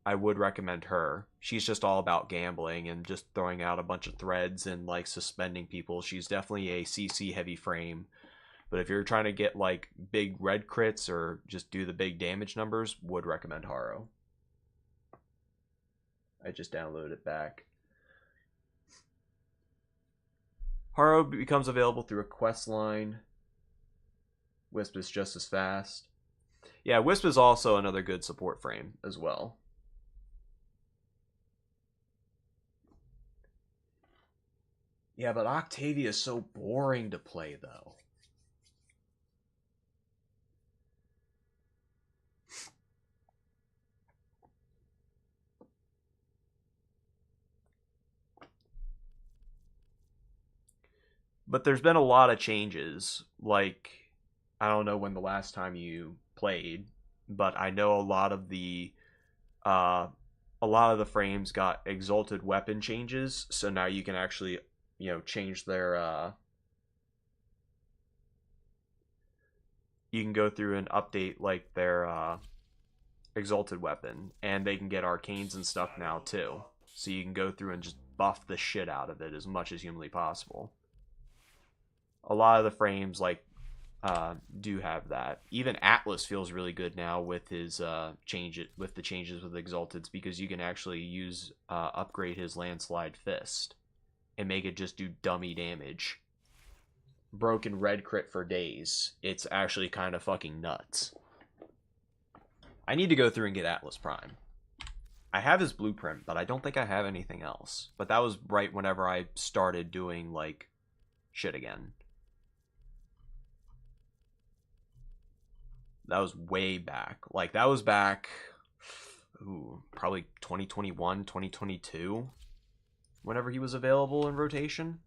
Speaker 1: I would recommend her. She's just all about gambling and just throwing out a bunch of threads and like suspending people. She's definitely a CC heavy frame. But if you're trying to get like big red crits or just do the big damage numbers, would recommend Haro. I just downloaded it back. Haro becomes available through a quest line. Wisp is just as fast. Yeah, Wisp is also another good support frame as well. Yeah, but Octavia is so boring to play, though. But there's been a lot of changes. Like, I don't know when the last time you played, but I know a lot of the frames got exalted weapon changes, so now you can actually, you know, change their you can go through and update like their exalted weapon, and they can get arcanes and stuff now too. So you can go through and just buff the shit out of it as much as humanly possible. A lot of the frames, like do have that. Even Atlas feels really good now with his changes with Exalteds, because you can actually use upgrade his Landslide Fist and make it just do dummy damage. Broken red crit for days. It's actually kind of fucking nuts. I need to go through and get Atlas Prime. I have his blueprint, but I don't think I have anything else. But that was right whenever I started doing, like, shit again. That was way back. Like, that was back, ooh, probably 2021, 2022. Whenever he was available in rotation.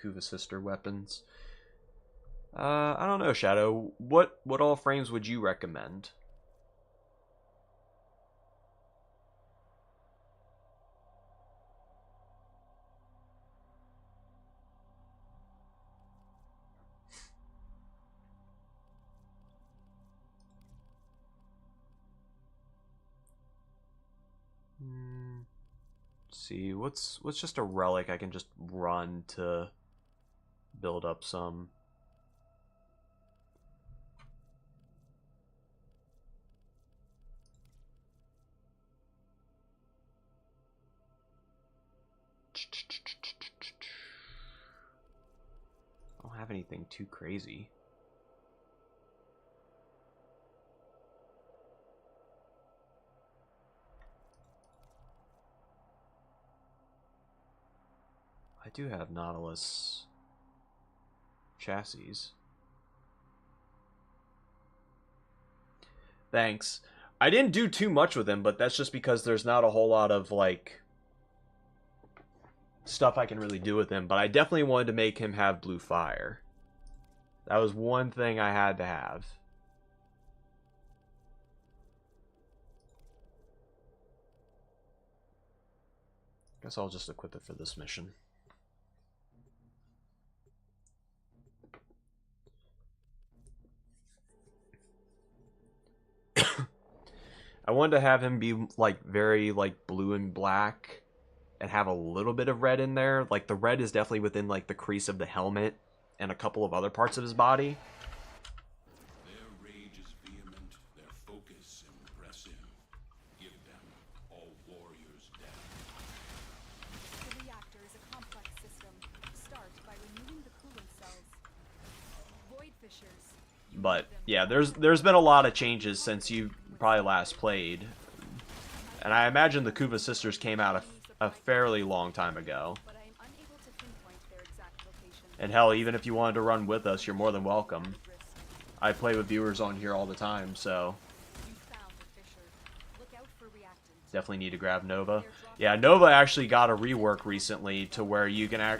Speaker 1: Kuva sister weapons. I don't know, Shadow. What all frames would you recommend? Let's see, what's just a relic I can just run to build up some. I don't have anything too crazy. I do have Nautilus chassis. Thanks. I didn't do too much with him, but that's just because there's not a whole lot of, like, stuff I can really do with him. But I definitely wanted to make him have blue fire. That was one thing I had to have. Guess I'll just equip it for this mission. I wanted to have him be, like, very, like, blue and black and have a little bit of red in there. Like, the red is definitely within, like, the crease of the helmet and a couple of other parts of his body.
Speaker 2: Their rage is vehement, their focus impressive. Give them all warriors down.
Speaker 5: The reactor is a complex system. Start by removing the coolant cells. Void fissures.
Speaker 1: But yeah, there's been a lot of changes since you probably last played, and I imagine the Kuva sisters came out a fairly long time ago.
Speaker 5: But I am unable to pinpoint their exact location.
Speaker 1: And hell, even if you wanted to run with us, you're more than welcome. I play with viewers on here all the time, so
Speaker 5: You found the fissure. Look out for reactants.
Speaker 1: definitely need to grab Nova. Yeah, Nova actually got a rework recently to where you can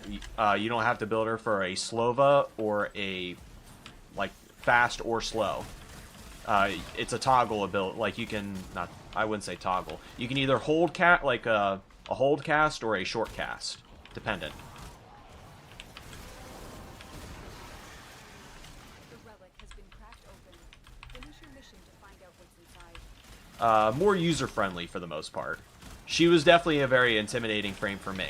Speaker 1: you don't have to build her for a Slova or a, like, fast or slow. It's a toggle ability. Like, you can not. I wouldn't say toggle. You can either hold like a hold cast or a short cast, dependent.
Speaker 5: The relic has been cracked open. Finish your mission to find out what's inside.
Speaker 1: More user friendly for the most part. She was definitely a very intimidating frame for me.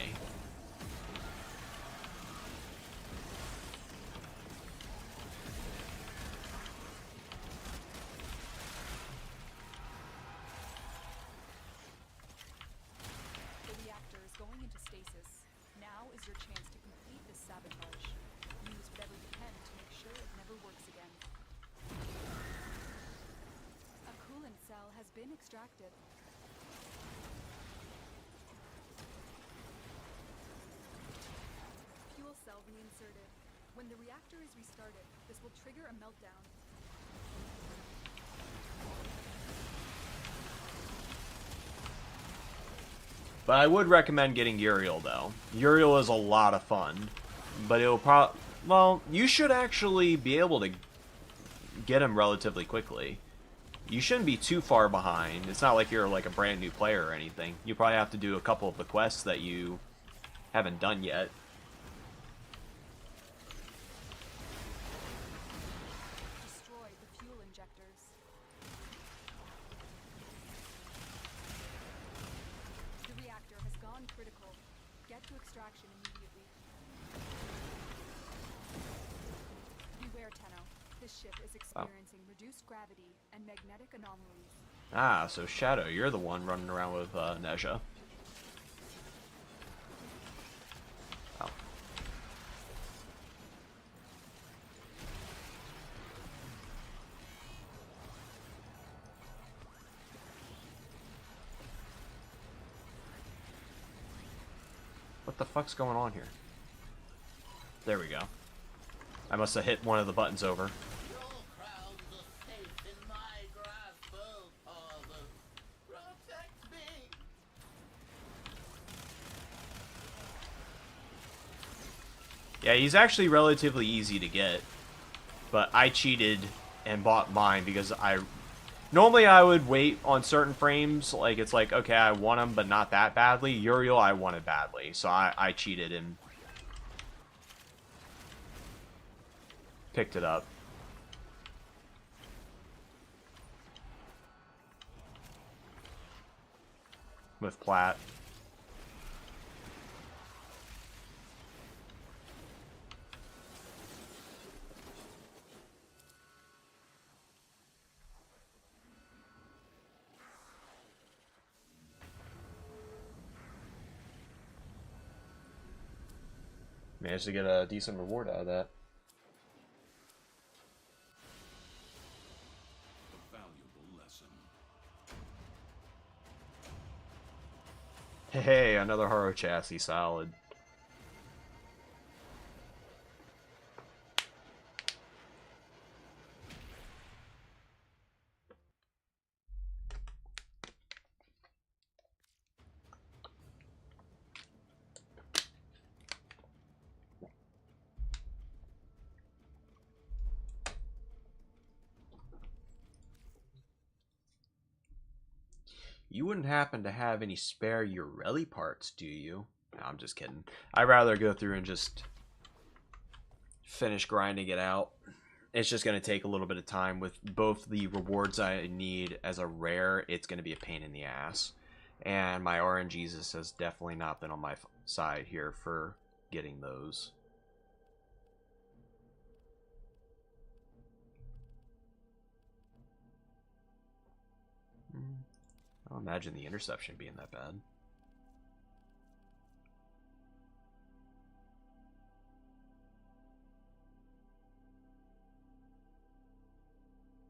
Speaker 5: Extracted. Fuel cell reinserted. When the reactor is restarted, this will trigger a meltdown.
Speaker 1: But I would recommend getting Uriel, though. Uriel is a lot of fun. But it'll probably... Well, you should actually be able to get him relatively quickly. You shouldn't be too far behind. It's not like you're like a brand new player or anything. You probably have to do a couple of the quests that you haven't done yet.
Speaker 5: Destroy the fuel injectors. to extraction immediately. Beware, Tenno. This ship is experiencing reduced gravity and magnetic anomalies.
Speaker 1: Ah, so Shadow, you're the one running around with Nezha. Oh. What the fuck's going on here? There we go. I must have hit one of the buttons over.
Speaker 7: Your crowns are safe in my grasp, oh Father. Protect me!
Speaker 1: Yeah, he's actually relatively easy to get. But I cheated and bought mine because normally I would wait on certain frames. Like, it's like, okay, I want him, but not that badly. Uriel, I wanted badly. So I cheated and picked it up. With Plat. Managed to get a decent reward out of that.
Speaker 2: A valuable lesson.
Speaker 1: Hey, another Haro chassis, solid. You wouldn't happen to have any spare Urelli parts, do you? No, I'm just kidding. I'd rather go through and just finish grinding it out. It's just going to take a little bit of time. With both the rewards I need as a rare, it's going to be a pain in the ass. And my RNGesus has definitely not been on my side here for getting those. I don't imagine the interception being that bad.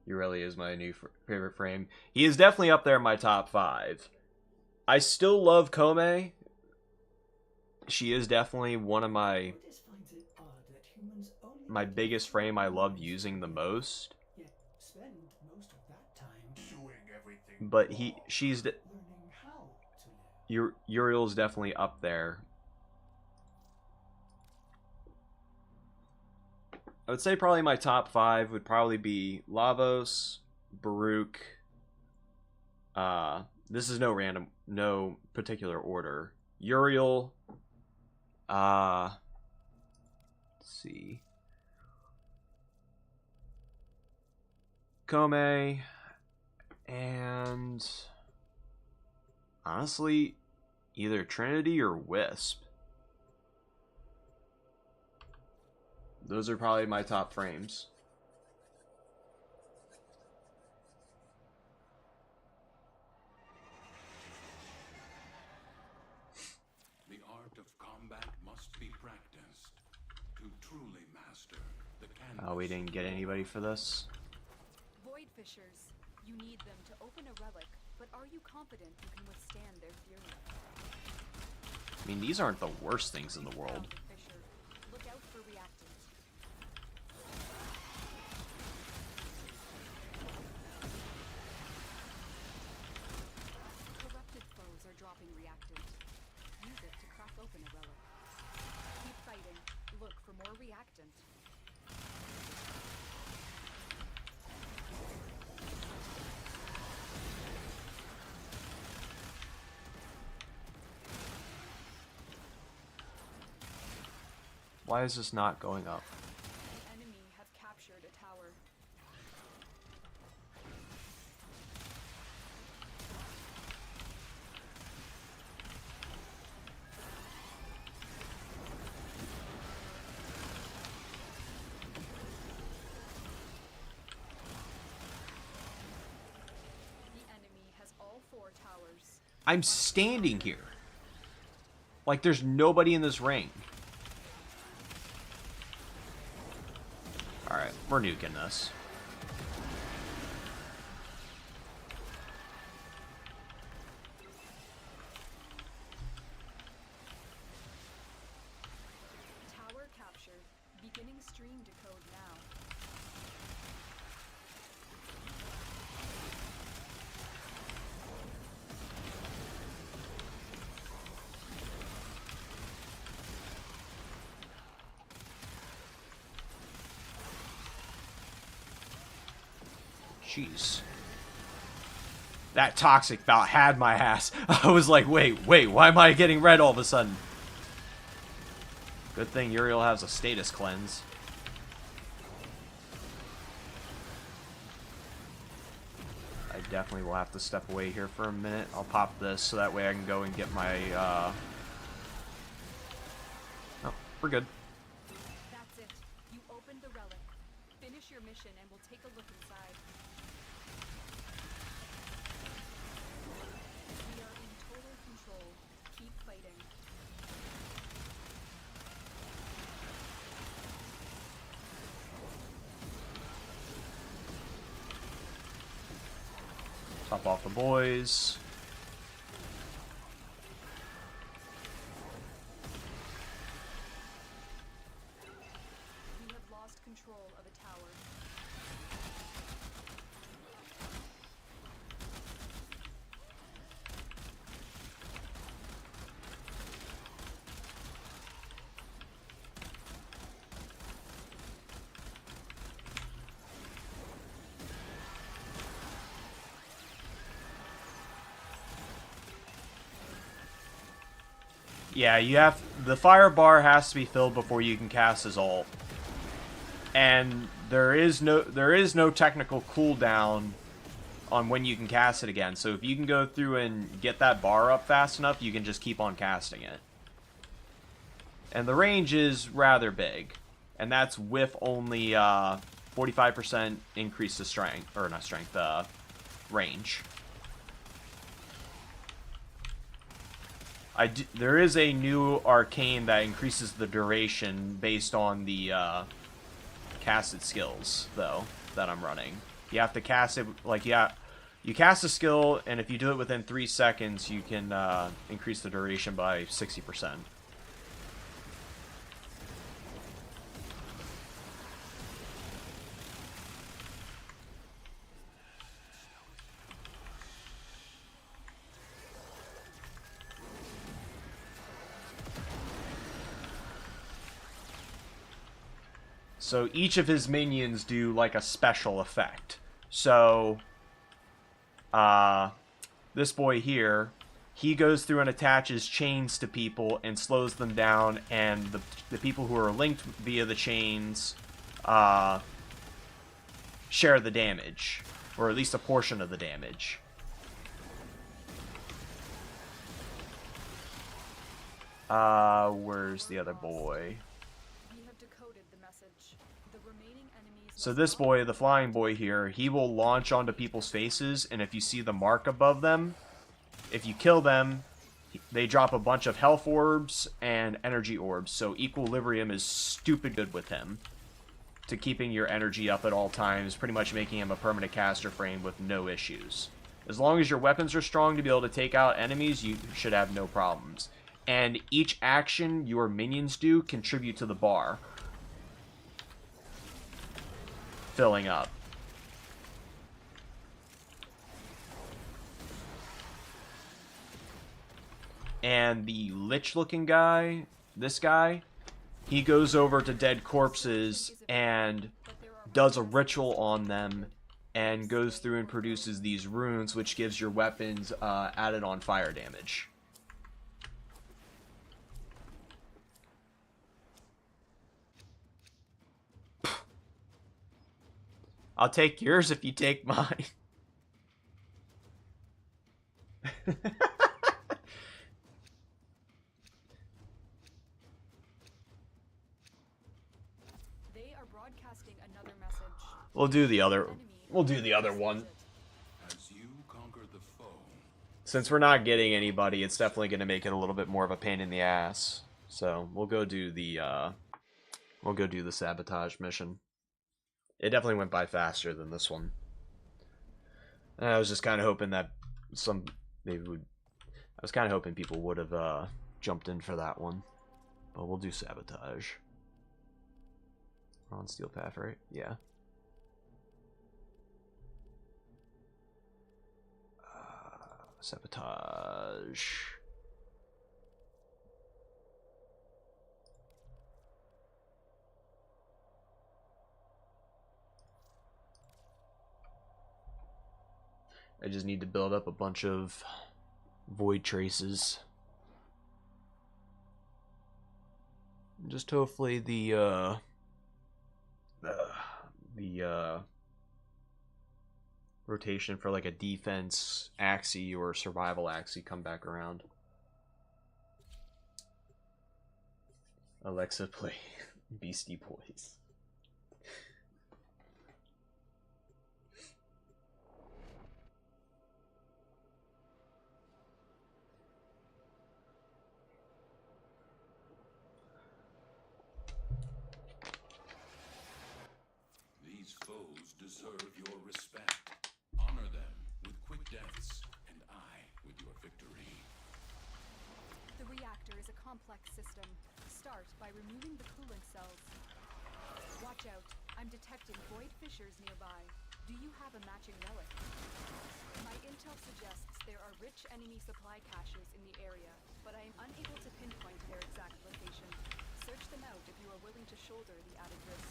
Speaker 1: Urelli is my new favorite frame. He is definitely up there in my top 5. I still love Kome. She is definitely one of my biggest frame I love using the most.
Speaker 3: Yet spend most of that time
Speaker 6: Doing everything
Speaker 1: But
Speaker 6: wrong.
Speaker 1: she's
Speaker 3: learning how to live.
Speaker 1: Uriel's definitely up there. I would say probably my top 5 would probably be Lavos, Baruch. This is no particular order. Uriel. Let's see. Kome, and honestly, either Trinity or Wisp. Those are probably my top frames.
Speaker 2: The art of combat must be practiced to truly master the canvas.
Speaker 1: Oh, we didn't get anybody for this.
Speaker 5: Void Fishers. You need them to open a relic, but are you confident you can withstand their fury?
Speaker 1: I mean, these aren't the worst things in the world.
Speaker 5: Found the Fisher. Look out for reactants. Corrupted foes are dropping reactant. Use it to crack open a relic. Keep fighting. Look for more reactant.
Speaker 1: Why is this not going up?
Speaker 5: The enemy have captured a tower. towers.
Speaker 1: I'm standing here. Like, there's nobody in this ring. Alright, we're nuking this.
Speaker 5: Tower captured. Beginning stream decode now.
Speaker 1: Jeez. That toxic about had my ass. I was like, wait, why am I getting red all of a sudden? Good thing Uriel has a status cleanse. I definitely will have to step away here for a minute. I'll pop this so that way I can go and get my, Oh, we're good.
Speaker 5: That's it. You opened the relic. Finish your mission and we'll take a look inside. We are in total control. Keep fighting.
Speaker 1: Top off the boys.
Speaker 5: We have lost control of a tower.
Speaker 1: Yeah, you have the fire bar has to be filled before you can cast his ult. And there is no technical cooldown on when you can cast it again. So if you can go through and get that bar up fast enough, you can just keep on casting it. And the range is rather big. And that's with only 45% increase to strength, or not strength, range. There is a new arcane that increases the duration based on the casted skills, though, that I'm running. You have to cast it, like, yeah, you cast a skill, and if you do it within 3 seconds, you can increase the duration by 60%. So each of his minions do like a special effect. So this boy here, he goes through and attaches chains to people and slows them down, and the people who are linked via the chains share the damage, or at least a portion of the damage. Where's the other boy? So this boy, the flying boy here, he will launch onto people's faces, and if you see the mark above them, if you kill them, they drop a bunch of health orbs and energy orbs, so equilibrium is stupid good with him to keeping your energy up at all times, pretty much making him a permanent caster frame with no issues. As long as your weapons are strong to be able to take out enemies, you should have no problems. And each action your minions do contribute to the bar filling up. And the lich-looking guy, this guy, he goes over to dead corpses and does a ritual on them and goes through and produces these runes, which gives your weapons added on fire damage. I'll take yours if you take mine.
Speaker 5: They are broadcasting another message.
Speaker 1: We'll do the other one.
Speaker 2: As you conquer the foe,
Speaker 1: Since we're not getting anybody, it's definitely going to make it a little bit more of a pain in the ass. So we'll go do the sabotage mission. It definitely went by faster than this one. And I was just kind of hoping that I was kind of hoping people would have jumped in for that one. But we'll do sabotage. We're on Steel Path, right? Yeah. Sabotage. I just need to build up a bunch of void traces. Just hopefully the rotation for like a defense axis or survival axis come back around. Alexa, play Beastie Boys.
Speaker 2: These foes deserve your respect. Honor them with quick deaths, and I with your victory.
Speaker 5: The reactor is a complex system. Start by removing the cooling cells. Watch out. I'm detecting void fissures nearby. Do you have a matching relic? My intel suggests there are rich enemy supply caches in the area, but I am unable to pinpoint their exact location. Search them out if you are willing to shoulder the added risk.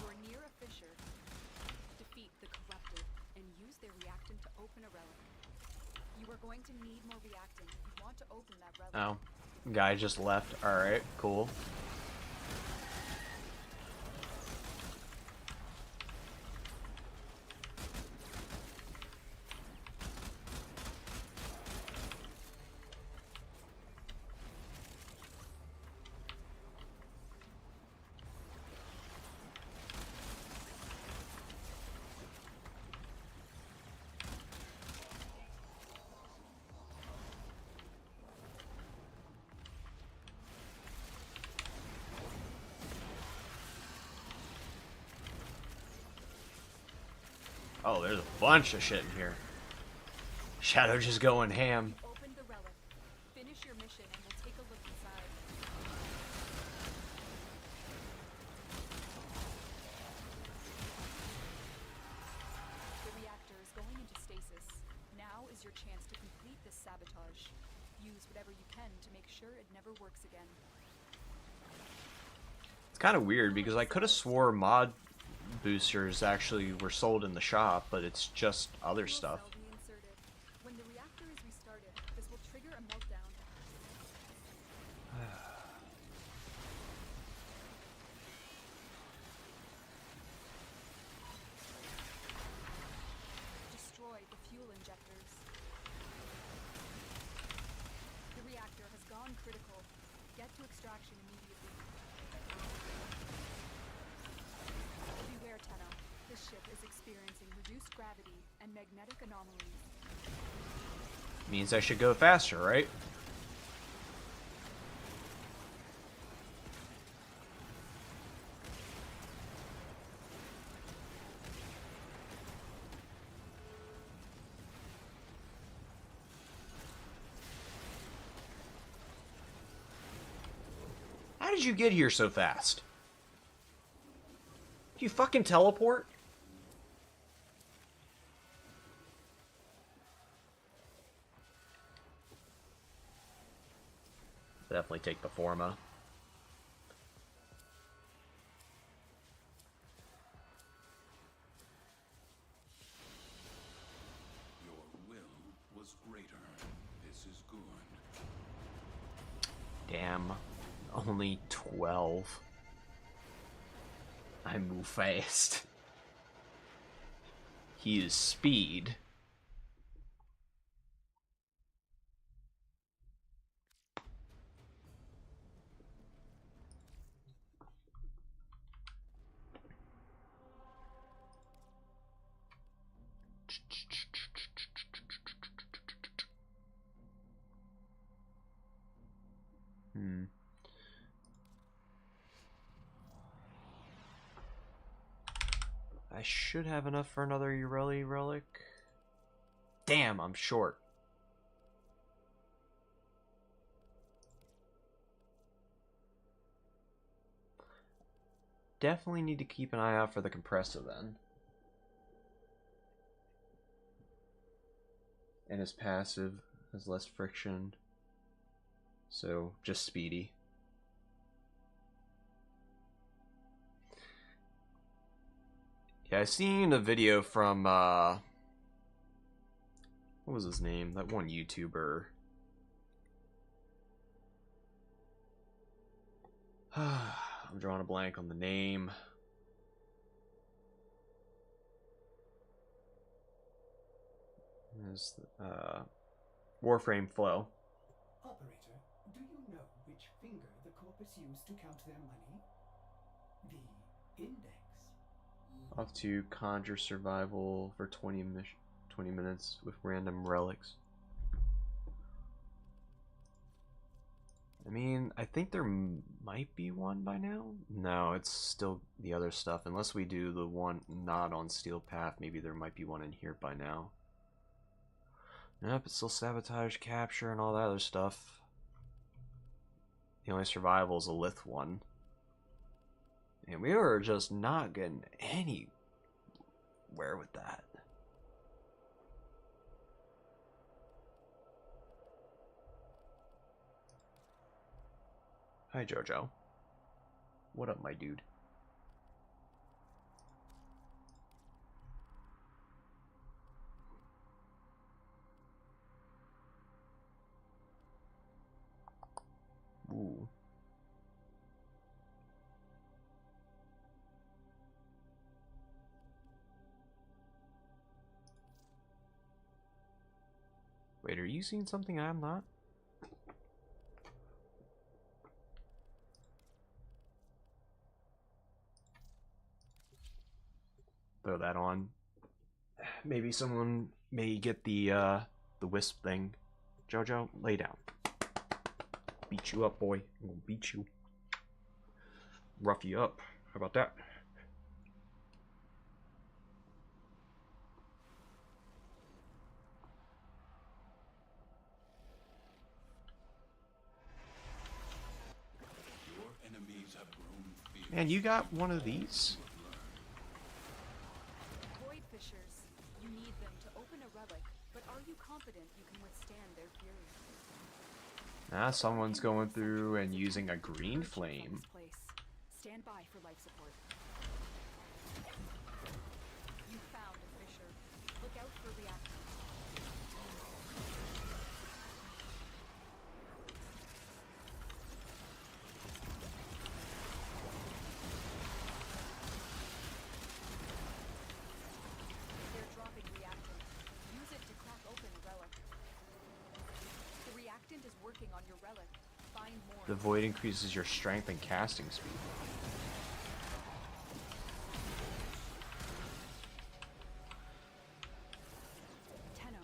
Speaker 5: You're near a fissure. Defeat the corrupted and use their reactant to open a relic. You are going to need more reactant if you want to open that relic.
Speaker 1: Oh, guy just left. All right, cool. Oh, there's a bunch of shit in here. Shadow just going ham.
Speaker 5: Open the relic. Finish your mission and we'll take a look inside. The reactor is going into stasis. Now is your chance to complete this sabotage. Use whatever you can to make sure it never works again.
Speaker 1: It's kind of weird because I could have swore mod boosters actually were sold in the shop, but it's just other
Speaker 5: Fuel
Speaker 1: stuff.
Speaker 5: cell reinserted. When the reactor is restarted, this will trigger a meltdown. Destroy the fuel injectors. The reactor has gone critical. Get to extraction immediately. Beware, Tenno. This ship is experiencing reduced gravity and magnetic anomalies.
Speaker 1: Means I should go faster, right? How did you get here so fast? Did you fucking teleport? Definitely take the Forma.
Speaker 2: Your will was greater. This is good.
Speaker 1: Damn. Only 12. I move fast. He is speed. I should have enough for another Ureli relic. Damn, I'm short. Definitely need to keep an eye out for the compressor then. And his passive has less friction. So, just speedy. Yeah, I seen a video from, what was his name? That one YouTuber. I'm drawing a blank on the name. There's, Warframe Flow.
Speaker 3: Operator, do you know which finger the corpus used to count their money? The index.
Speaker 1: Off to conjure survival for 20 minutes with random relics. I mean, I think there might be one by now. No, it's still the other stuff. Unless we do the one not on Steel Path, maybe there might be one in here by now. Nope, it's still sabotage, capture, and all that other stuff. The only survival is a Lith one. And we were just not getting anywhere with that. Hi, Jojo. What up, my dude? Ooh. Wait, are you seeing something I'm not? Throw that on. Maybe someone may get the wisp thing. Jojo, lay down. Beat you up, boy. I'm gonna beat you. Rough you up. How about that?
Speaker 2: Your enemies have grown fierce.
Speaker 1: Man, you got one of these?
Speaker 5: Void Fishers. You need them to open a relic, but are you confident you can withstand their fury?
Speaker 1: Ah, someone's going through and using a green flame.
Speaker 5: Stand by for life support. You found a fissure. Look out for reactions. They're dropping reactant. Use it to crack open a relic. The reactant is working on your relic. Find more.
Speaker 1: The void increases your strength and casting speed.
Speaker 5: Tenno,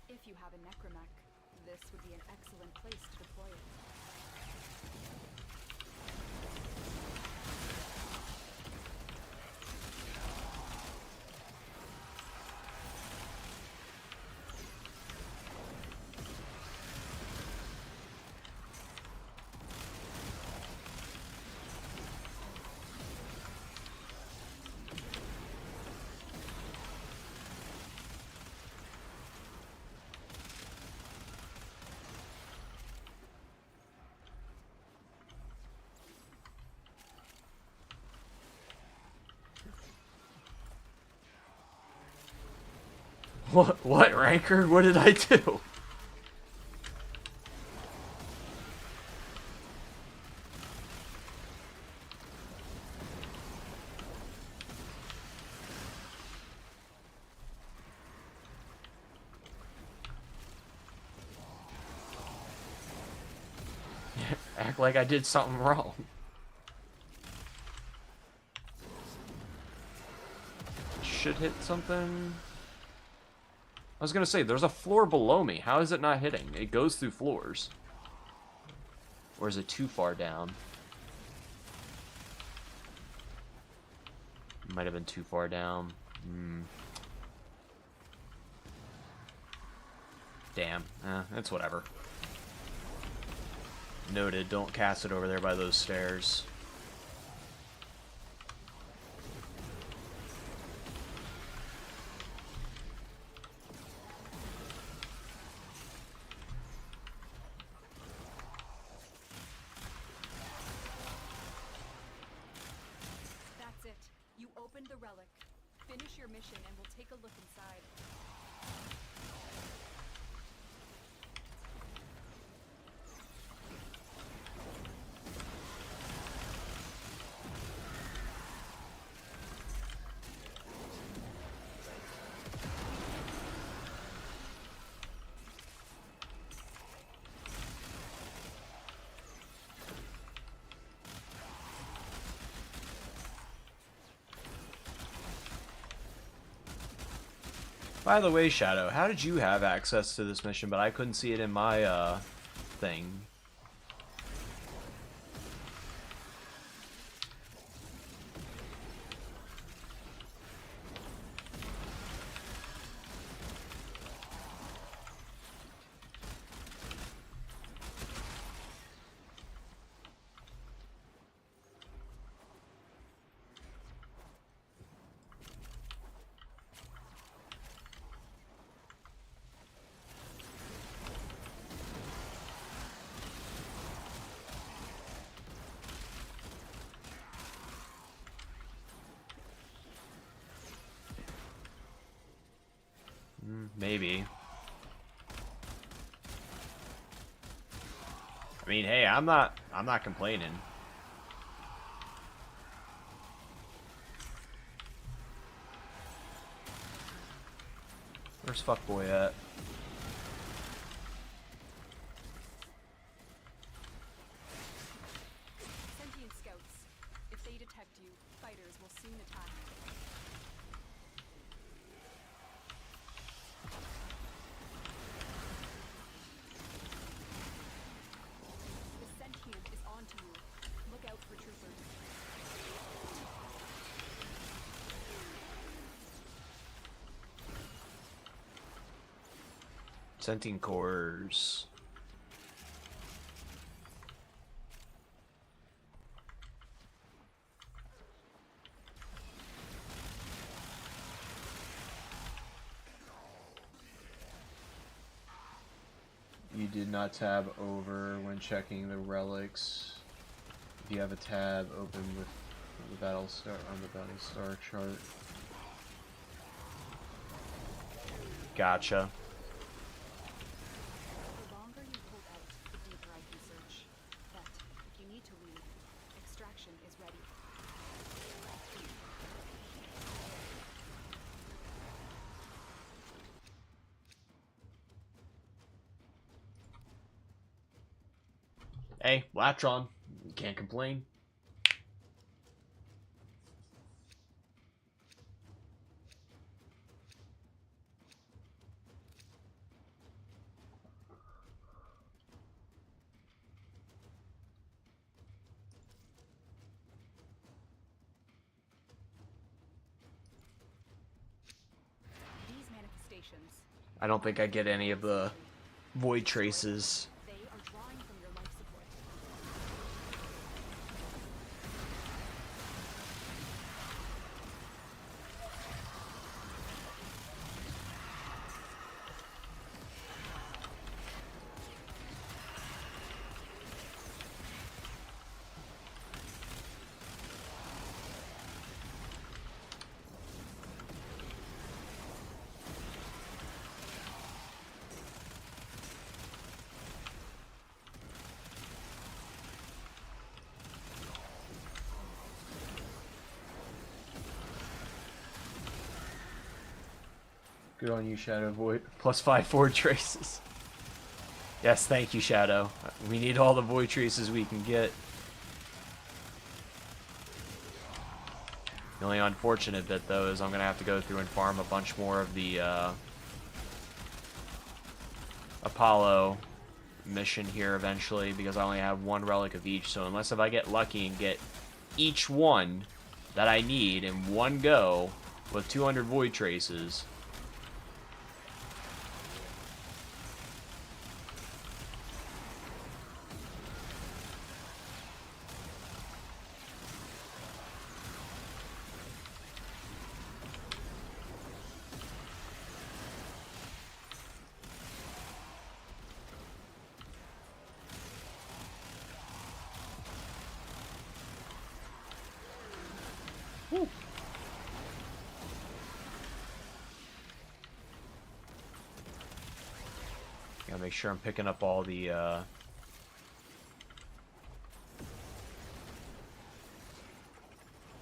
Speaker 5: if you have a necromech, this would be an excellent place to deploy it.
Speaker 1: What, Ranker? What did I do? Act like I did something wrong. Should hit something. I was gonna say, there's a floor below me. How is it not hitting? It goes through floors. Or is it too far down? Might have been too far down. Damn. It's whatever. Noted, don't cast it over there by those stairs.
Speaker 5: That's it. You opened the relic. Finish your mission and we'll take a look inside.
Speaker 1: By the way, Shadow, how did you have access to this mission, but I couldn't see it in my, thing? Maybe. I mean, hey, I'm not complaining. Where's Fuckboy at?
Speaker 5: Sentient scouts. If they detect you, fighters will soon attack. The sentient is onto you. Look out for troopers.
Speaker 1: Sentient cores. You did not tab over when checking the relics. If you have a tab open with the battle star on the battle star chart. Gotcha.
Speaker 5: The longer you hold out, the deeper I can search. But if you need to leave, extraction is ready.
Speaker 1: Hey, Latron, you can't complain.
Speaker 5: These manifestations,
Speaker 1: I don't think I get any of the void traces.
Speaker 5: they are drawing from your life support.
Speaker 1: Good on you, Shadow Void. +5 void traces. Yes, thank you, Shadow. We need all the void traces we can get. The only unfortunate bit, though, is I'm going to have to go through and farm a bunch more of the Apollo mission here eventually because I only have one relic of each. So unless if I get lucky and get each one that I need in one go with 200 void traces. Woo. Gotta make sure I'm picking up all the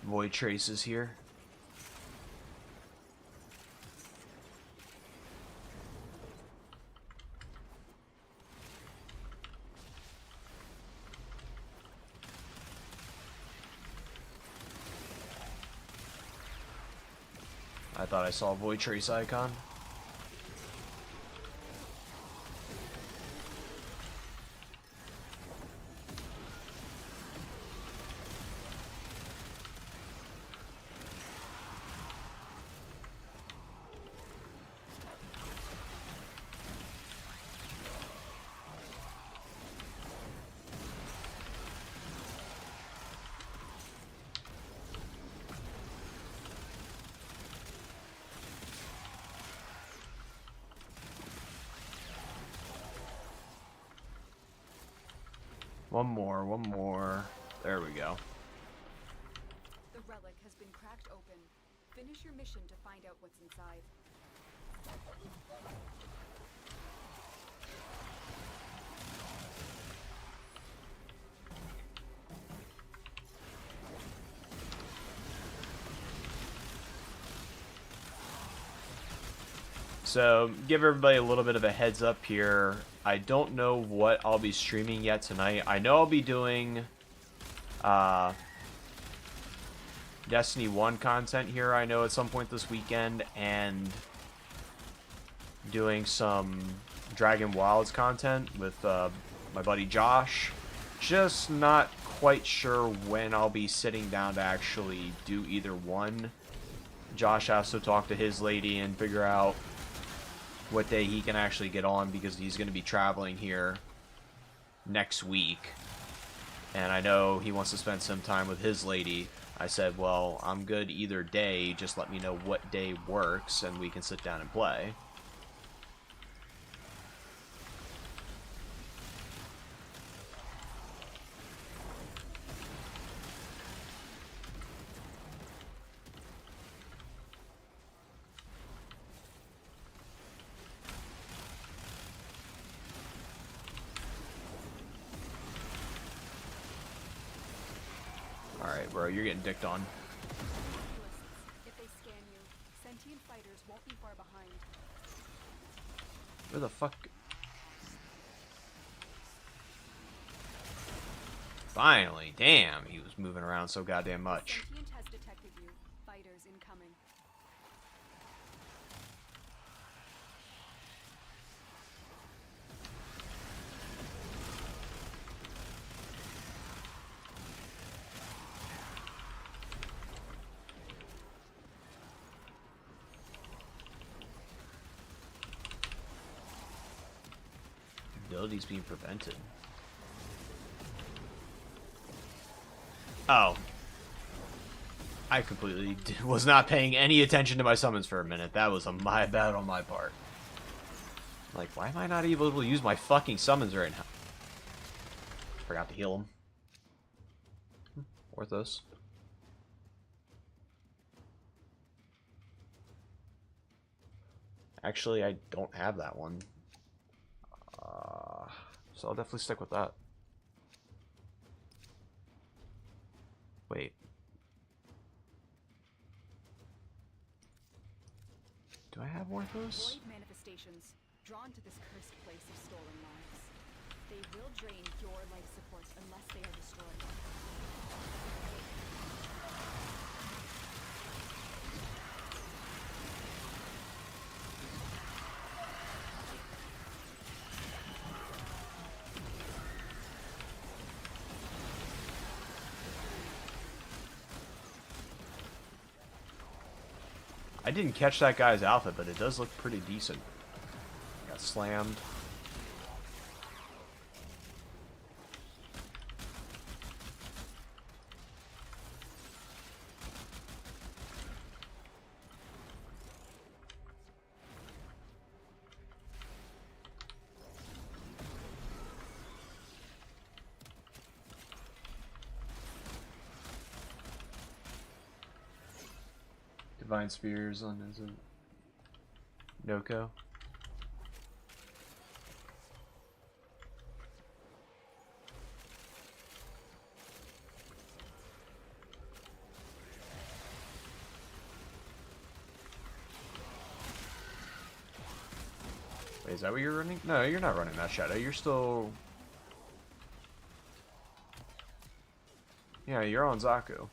Speaker 1: void traces here. I thought I saw a void trace icon. One more. There we go.
Speaker 5: The relic has been cracked open. Finish your mission to find out what's inside.
Speaker 1: So, give everybody a little bit of a heads up here. I don't know what I'll be streaming yet tonight. I know I'll be doing Destiny 1 content here, I know, at some point this weekend, and doing some Dragon Wilds content with my buddy Josh. Just not quite sure when I'll be sitting down to actually do either one. Josh has to talk to his lady and figure out what day he can actually get on because he's going to be traveling here next week. And I know he wants to spend some time with his lady. I said, well, I'm good either day. Just let me know what day works and we can sit down and play. Alright, bro, you're getting dicked on.
Speaker 5: If they scan you, sentient fighters won't be far behind.
Speaker 1: Where the fuck? Finally, damn, he was moving around so goddamn much.
Speaker 5: Sentient has detected you. Fighters incoming.
Speaker 1: Abilities being prevented. Oh. I completely was not paying any attention to my summons for a minute. That was my bad on my part. Like, why am I not able to use my fucking summons right now? Forgot to heal him. Orthos. Actually, I don't have that one. So I'll definitely stick with that. Wait. Do I have more of those?
Speaker 5: Void manifestations, drawn to this cursed place of stolen lives. They will drain your life support unless they are destroyed.
Speaker 1: I didn't catch that guy's outfit, but it does look pretty decent. Got slammed. Divine Spears on his Noko. Wait, is that what you're running? No, you're not running that Shadow. You're still... Yeah, you're on Zaku.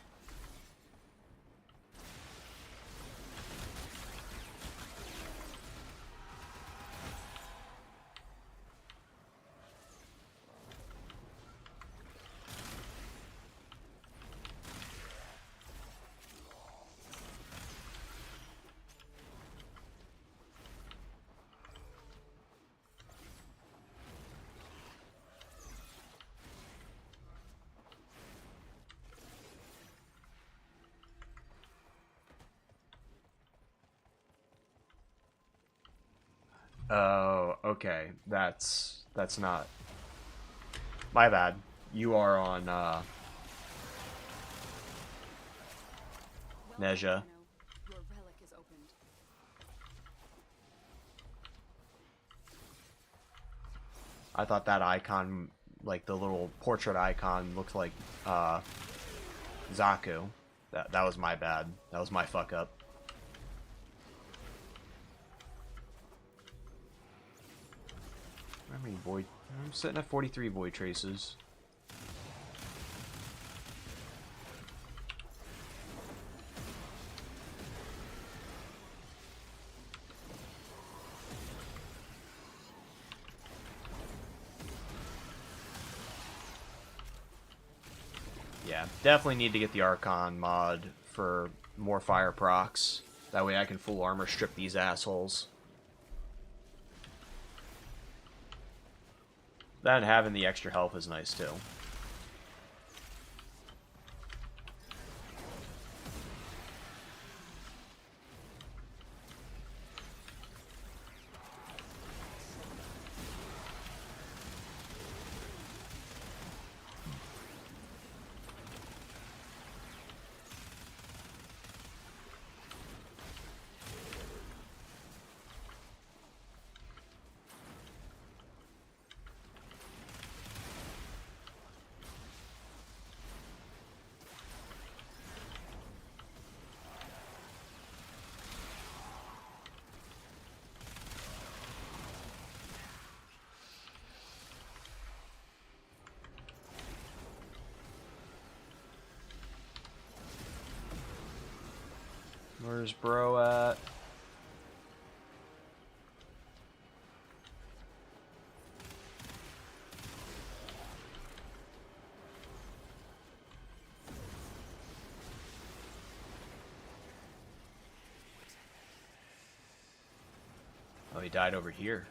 Speaker 1: Oh, okay. That's not... My bad. You are on, Neja.
Speaker 5: Your relic is opened.
Speaker 1: I thought that icon, like the little portrait icon, looked like, Zaku. That was my bad. That was my fuck up. How many void? I'm sitting at 43 void traces. Yeah, definitely need to get the Archon mod for more fire procs. That way I can full armor strip these assholes. That and having the extra health is nice too. Where's bro at? Oh, he died over here.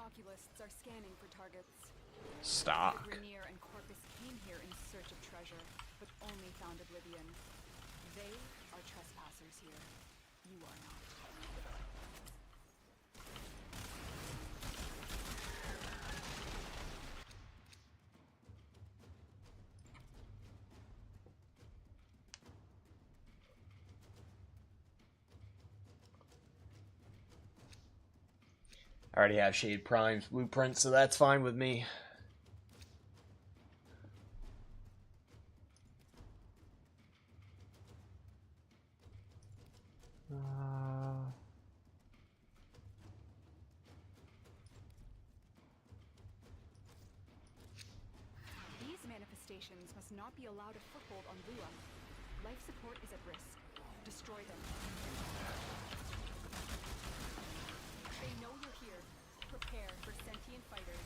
Speaker 5: Oculists are scanning for targets.
Speaker 1: Stock.
Speaker 5: Grenier and Corpus came here in search of treasure, but only found Oblivion. They are trespassers here. You are not.
Speaker 1: I already have Shade Prime's blueprint, so that's fine with me.
Speaker 5: These manifestations must not be allowed a foothold on Lua. Life support is at risk. Destroy them. They know you're here. Prepare for sentient fighters.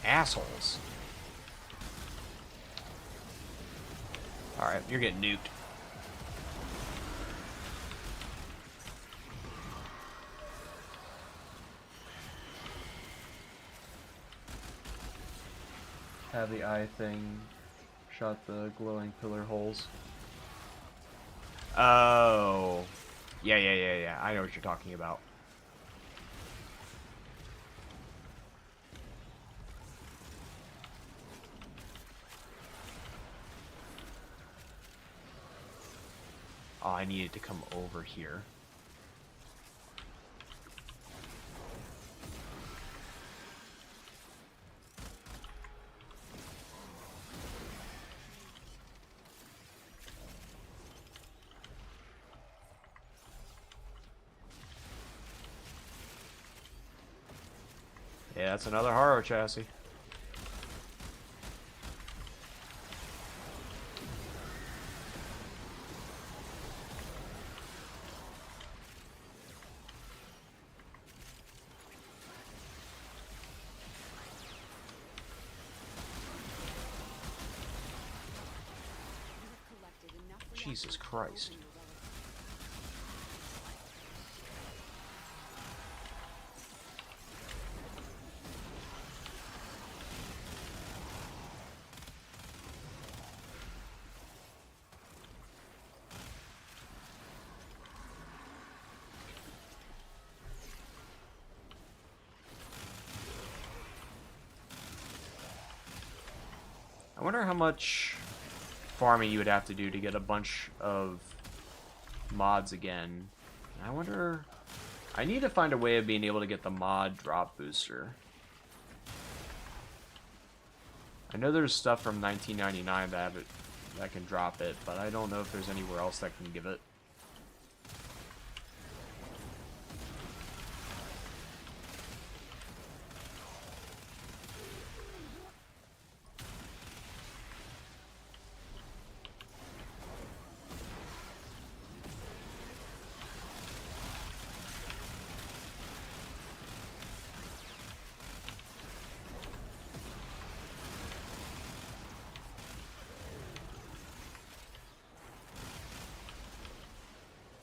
Speaker 1: Assholes. Alright, you're getting nuked. Have the eye thing shot the glowing pillar holes. Oh. Yeah. I know what you're talking about. Oh, I needed to come over here. Yeah, that's another horror chassis. Jesus Christ. I wonder how much farming you would have to do to get a bunch of mods again. I wonder... I need to find a way of being able to get the mod drop booster. I know there's stuff from 1999 that can drop it, but I don't know if there's anywhere else that can give it.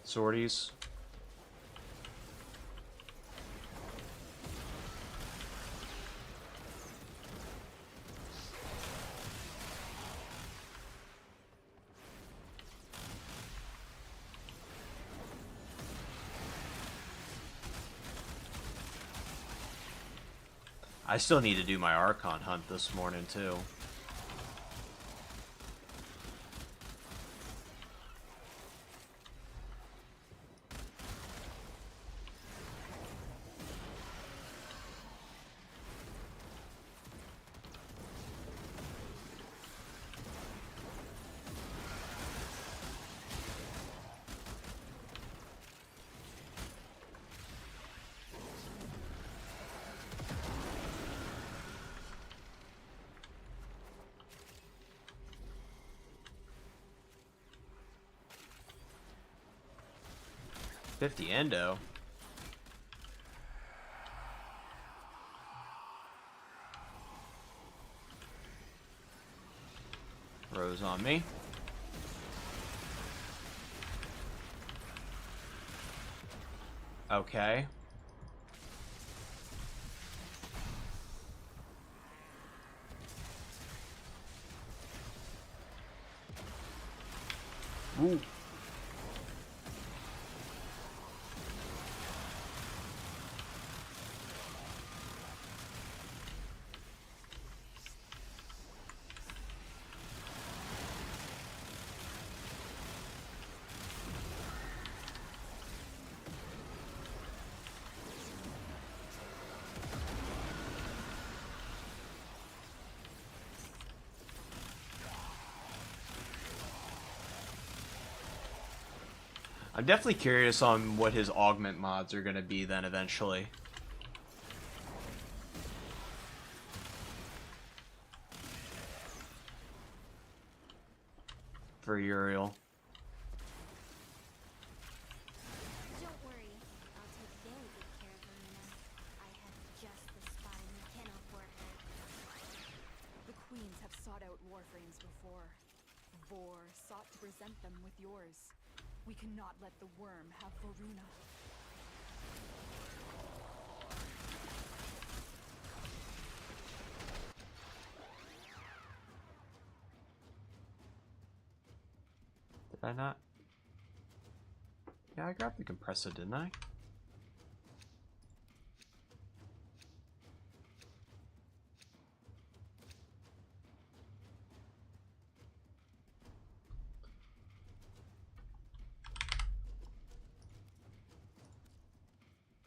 Speaker 1: Sorties. I still need to do my Archon hunt this morning too. $50 endo. Rose on me. Okay. Ooh. I'm definitely curious on what his augment mods are going to be then eventually. For Uriel.
Speaker 8: Don't worry, I'll take very good care of Verena. I have just the spot in the kennel for her.
Speaker 5: The queens have sought out Warframes before. Vor sought to present them with yours. We cannot let the worm have Varuna.
Speaker 1: Did I not? Yeah, I grabbed the compressor, didn't I?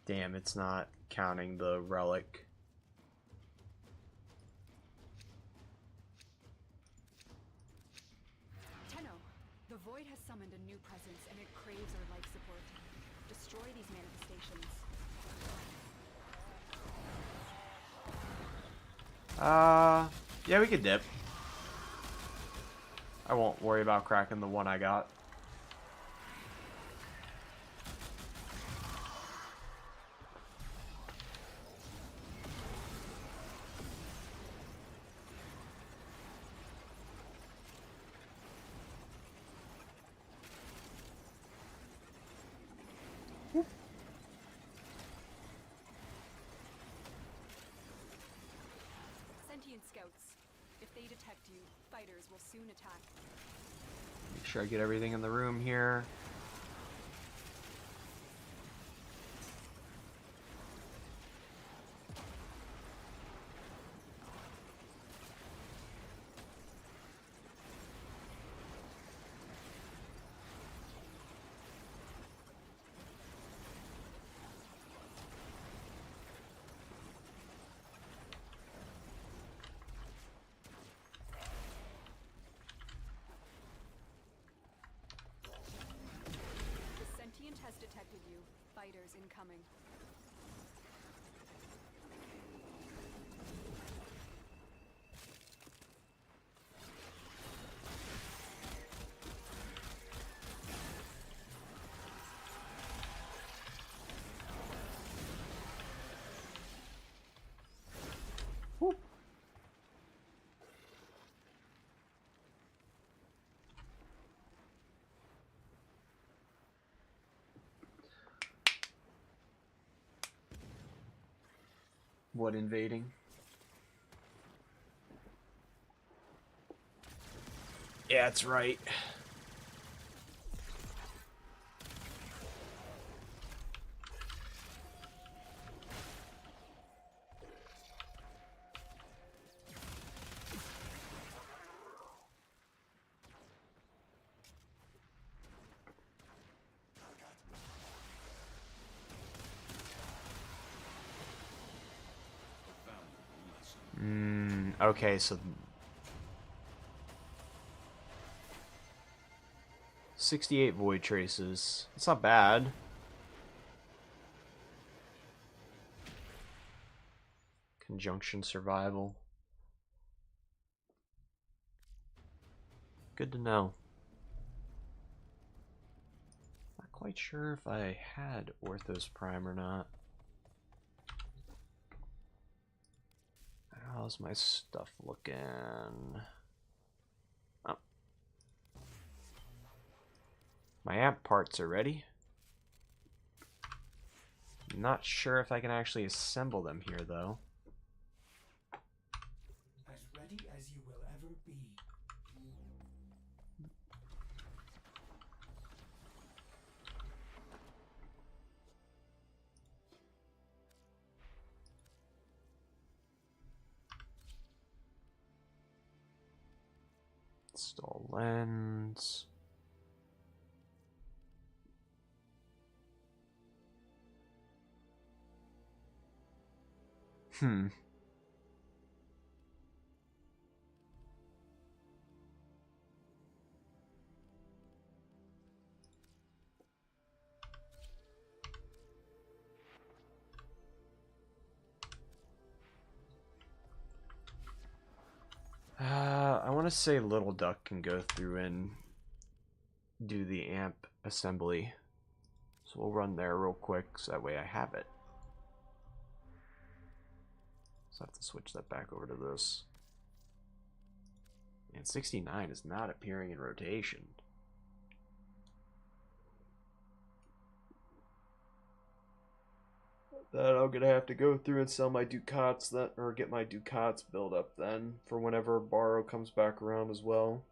Speaker 1: Damn, it's not counting the relic.
Speaker 5: Tenno, the void has summoned a new presence and it craves our life support. Destroy these manifestations.
Speaker 1: Yeah, we could dip. I won't worry about cracking the one I got.
Speaker 5: Sentient scouts. If they detect you, fighters will soon attack.
Speaker 1: Make sure I get everything in the room here.
Speaker 5: The sentient has detected you. Fighters incoming.
Speaker 1: What invading? Yeah, that's right. Okay, so 68 void traces. It's not bad. Conjunction survival. Good to know. Not quite sure if I had Orthos Prime or not. How's my stuff looking? Oh. My amp parts are ready. Not sure if I can actually assemble them here, though.
Speaker 3: As ready as you will ever be.
Speaker 1: Install lens. want to say Little Duck can go through and do the amp assembly. So we'll run there real quick so that way I have it. So I have to switch that back over to this. And 69 is not appearing in rotation. Then I'm gonna have to go through and sell my Ducats that, or get my Ducats built up then for whenever Borrow comes back around as well.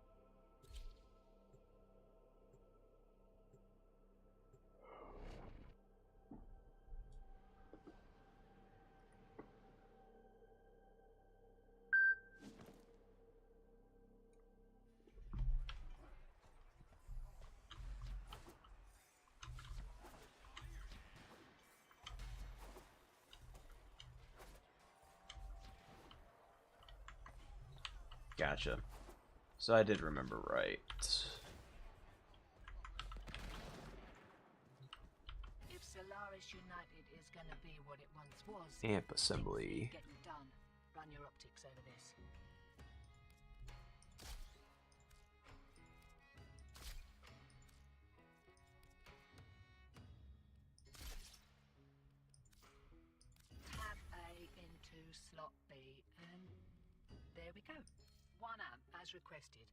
Speaker 1: Gotcha. So I did remember right.
Speaker 9: If Solaris United is gonna be what it once was,
Speaker 1: Amp assembly.
Speaker 9: getting done. Run your optics over this. Tab A into slot B, and there we go. 1 amp as requested.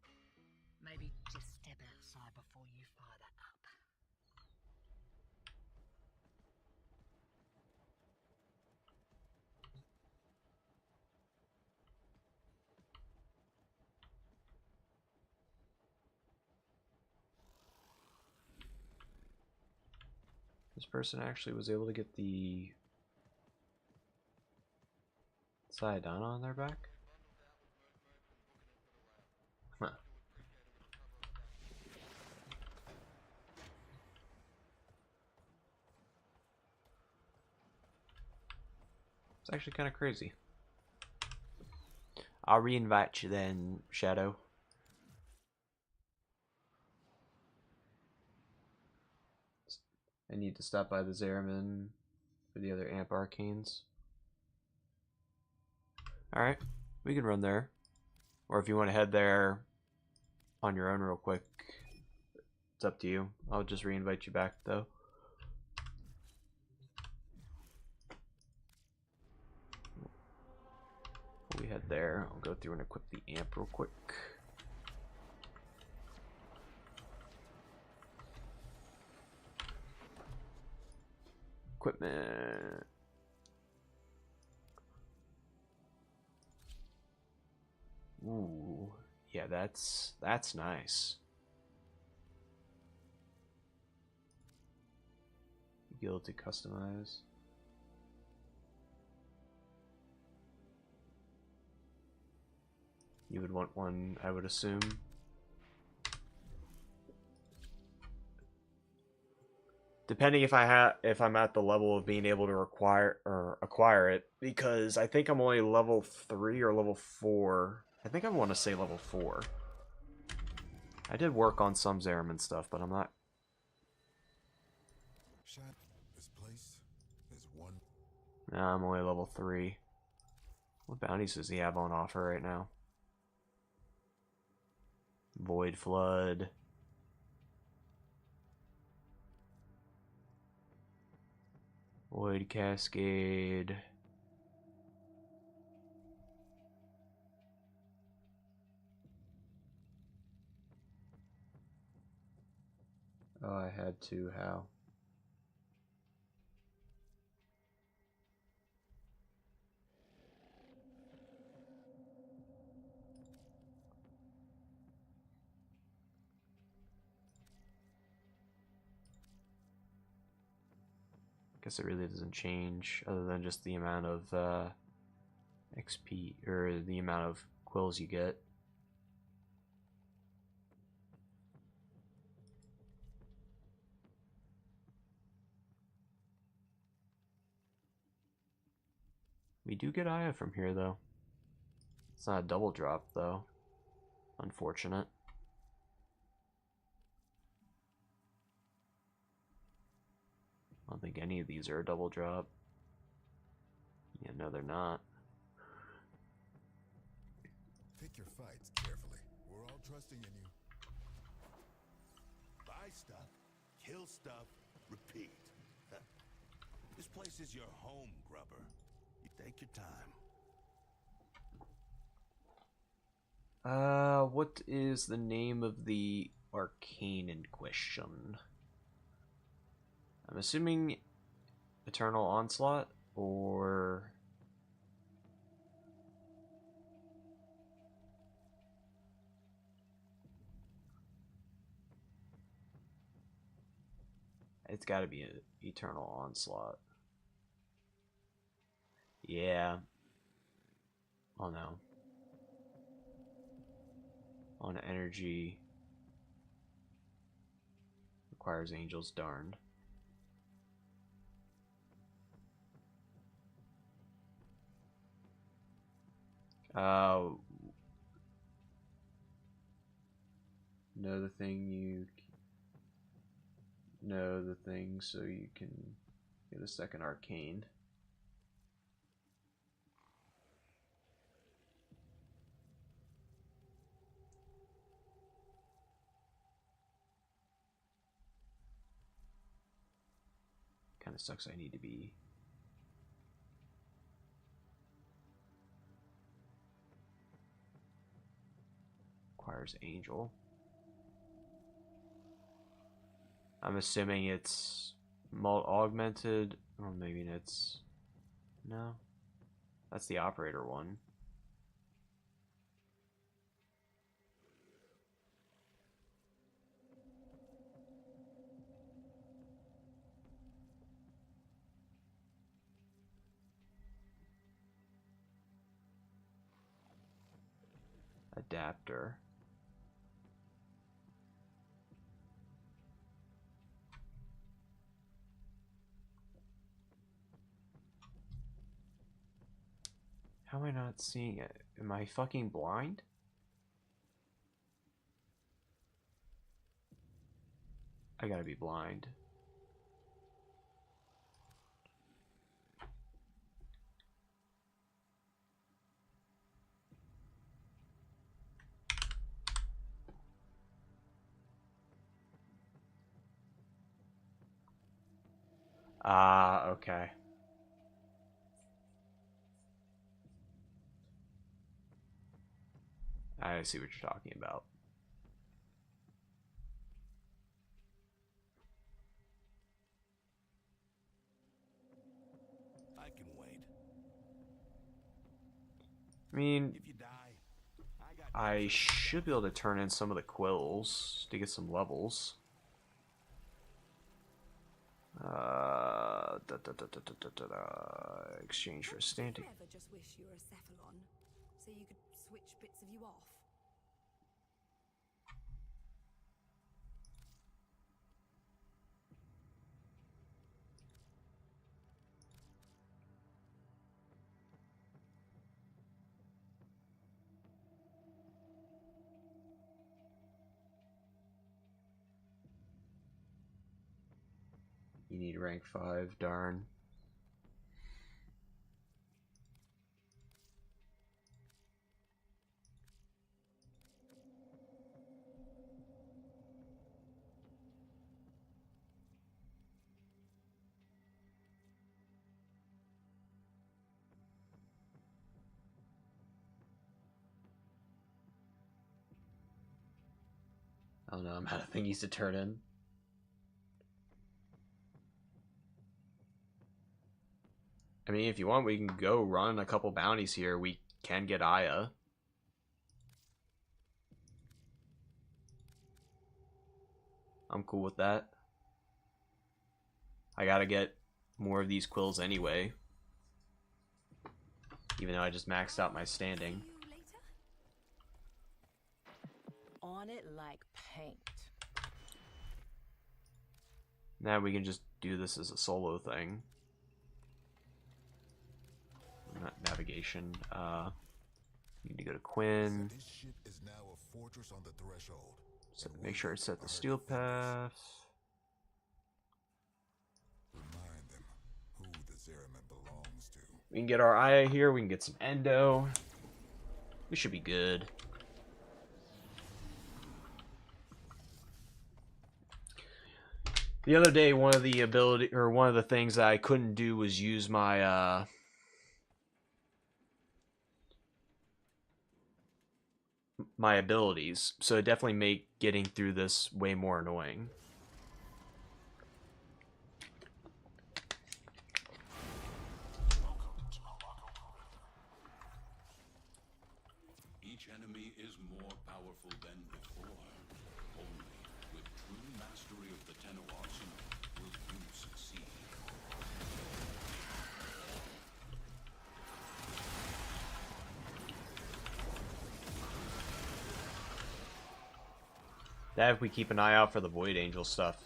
Speaker 9: Maybe just step outside before you fire that up.
Speaker 1: This person actually was able to get the Sayadana on their back? Huh. It's actually kind of crazy. I'll re-invite you then, Shadow. I need to stop by the Zeraman for the other Amp Arcanes. Alright, we can run there. Or if you want to head there on your own real quick, it's up to you. I'll just re-invite you back though. Before we head there, I'll go through and equip the amp real quick. Equipment. Ooh, yeah, that's nice. Guild to customize. You would want one, I would assume. Depending if I'm at the level of being able to acquire it, because I think I'm only level 3 or level 4. I think I want to say level 4. I did work on some Zeraman stuff, but I'm not.
Speaker 10: This place is one.
Speaker 1: No, I'm only level 3. What bounties does he have on offer right now? Void Flood. Void Cascade. Oh, I had to. How? Guess it really doesn't change other than just the amount of XP or the amount of quills you get. We do get Aya from here though. It's not a double drop though. Unfortunate. I don't think any of these are a double drop. Yeah, no, they're not.
Speaker 10: Pick your fights carefully. trusting in you.
Speaker 7: Buy stuff, kill stuff, repeat. This place is your home, Grubber. You take your time.
Speaker 1: What is the name of the arcane in question? I'm assuming Eternal Onslaught, or... It's gotta be an Eternal Onslaught. Yeah. Oh no. On energy. Requires angels, darned. Know the thing you know the thing so you can get a second arcane. Kind of sucks. I need to be requires angel. I'm assuming it's augmented, or maybe it's no. That's the operator one. Adapter. How am I not seeing it? Am I fucking blind? I gotta be blind. Ah, okay. I see what you're talking about.
Speaker 7: I can wait.
Speaker 1: I mean,
Speaker 7: If you die,
Speaker 1: I should be able to turn in some of the quills to get some levels. Exchange for standing.
Speaker 4: Ever just wish you were a Cephalon, so you could switch bits of you off?
Speaker 1: You need rank 5, darn. I don't know, I'm out of thingies to turn in. I mean, if you want, we can go run a couple bounties here. We can get Aya. I'm cool with that. I gotta get more of these quills anyway. Even though I just maxed out my standing.
Speaker 4: On it like paint.
Speaker 1: Now we can just do this as a solo thing. Not navigation. Need to go to Quinn.
Speaker 10: This ship is now a fortress on the threshold.
Speaker 1: So make sure it's set the steel path.
Speaker 10: Remind them who the Zeraman belongs to.
Speaker 1: We can get our Aya here. We can get some Endo. We should be good. The other day, one of the things that I couldn't do was use my my abilities, so it definitely made getting through this way more annoying.
Speaker 2: Each enemy is more powerful than before. Only with true mastery of the Tenno arsenal will you succeed.
Speaker 1: That if we keep an eye out for the Void Angel stuff,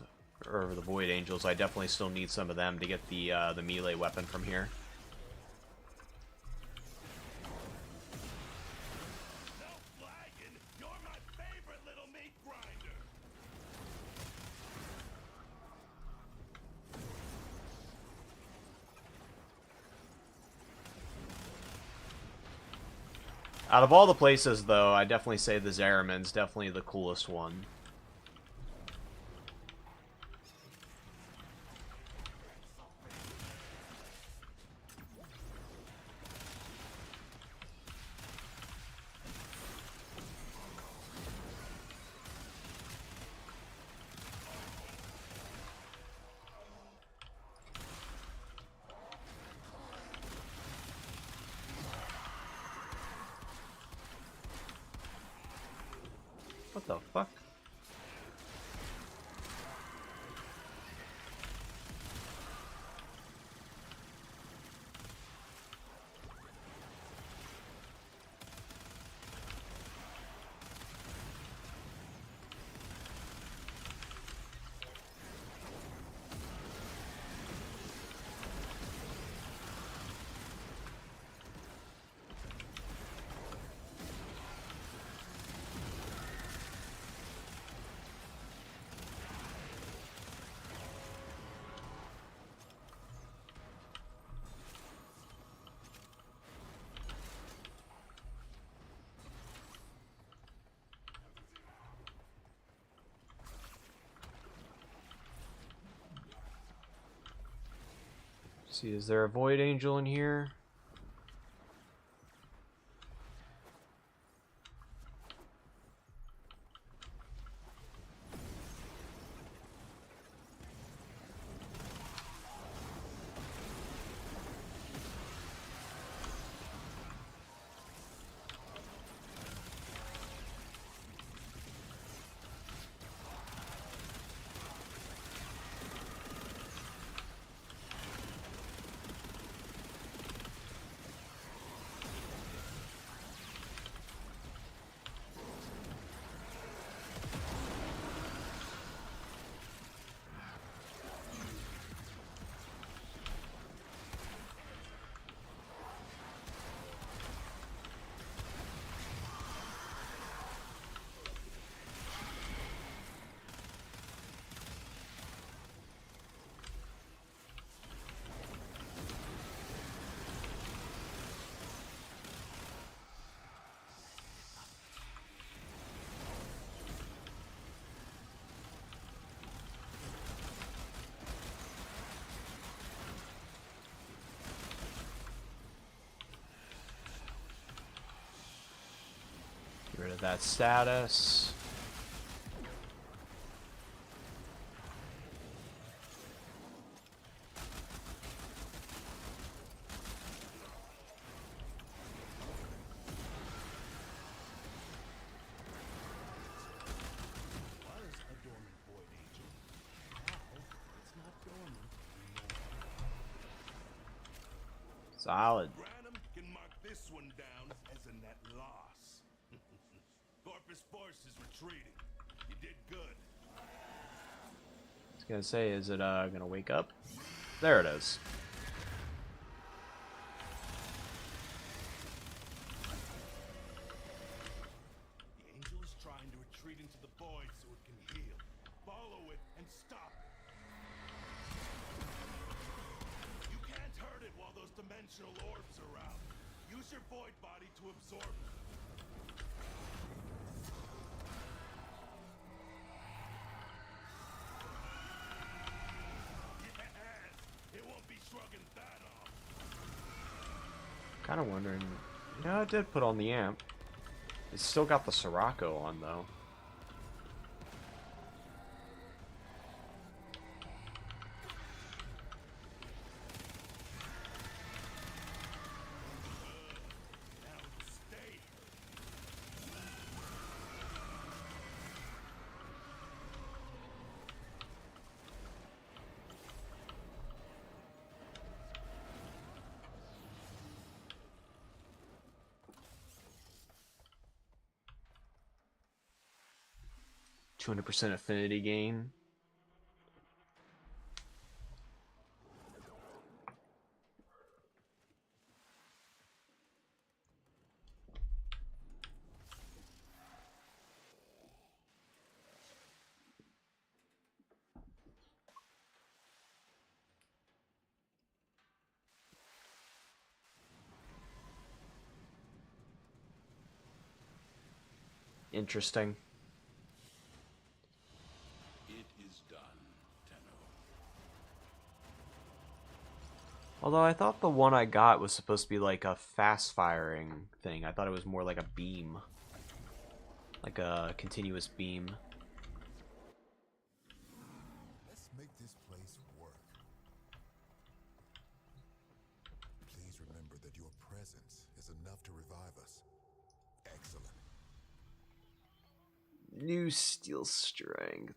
Speaker 1: or the Void Angels, I definitely still need some of them to get the melee weapon from here.
Speaker 7: No flagging! You're my favorite little meat grinder!
Speaker 1: Out of all the places, though, I definitely say the Zariman's definitely the coolest one. What the fuck? See, is there a Void Angel in here? Get rid of that status. Solid.
Speaker 7: Branham can mark this one down as a net loss. Corpus Force is retreating. You did good.
Speaker 1: I was gonna say, is it gonna wake up? There it is.
Speaker 7: The angel is trying to retreat into the void so it can heal. Follow it and stop it. You can't hurt it while those dimensional orbs are out. Use your void body to absorb it.
Speaker 1: Kind of wondering. Yeah, I did put on the amp. It's still got the Sirocco on though. %200 affinity gain. Interesting.
Speaker 2: It is done, Tenno.
Speaker 1: Although I thought the one I got was supposed to be like a fast firing thing. I thought it was more like a beam. Like a continuous beam.
Speaker 10: Let's make this place work. Please remember that your presence is enough to revive us. Excellent.
Speaker 1: New steel strength.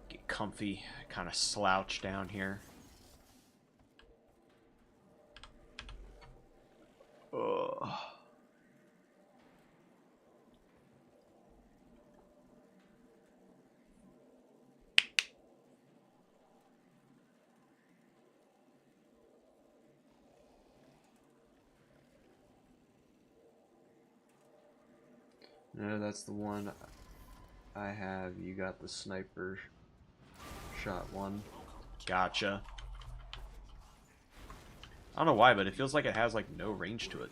Speaker 1: Get comfy, kind of slouch down here. Ugh. No, that's the one I have. You got the sniper shot one. Gotcha. I don't know why, but it feels like it has like no range to it.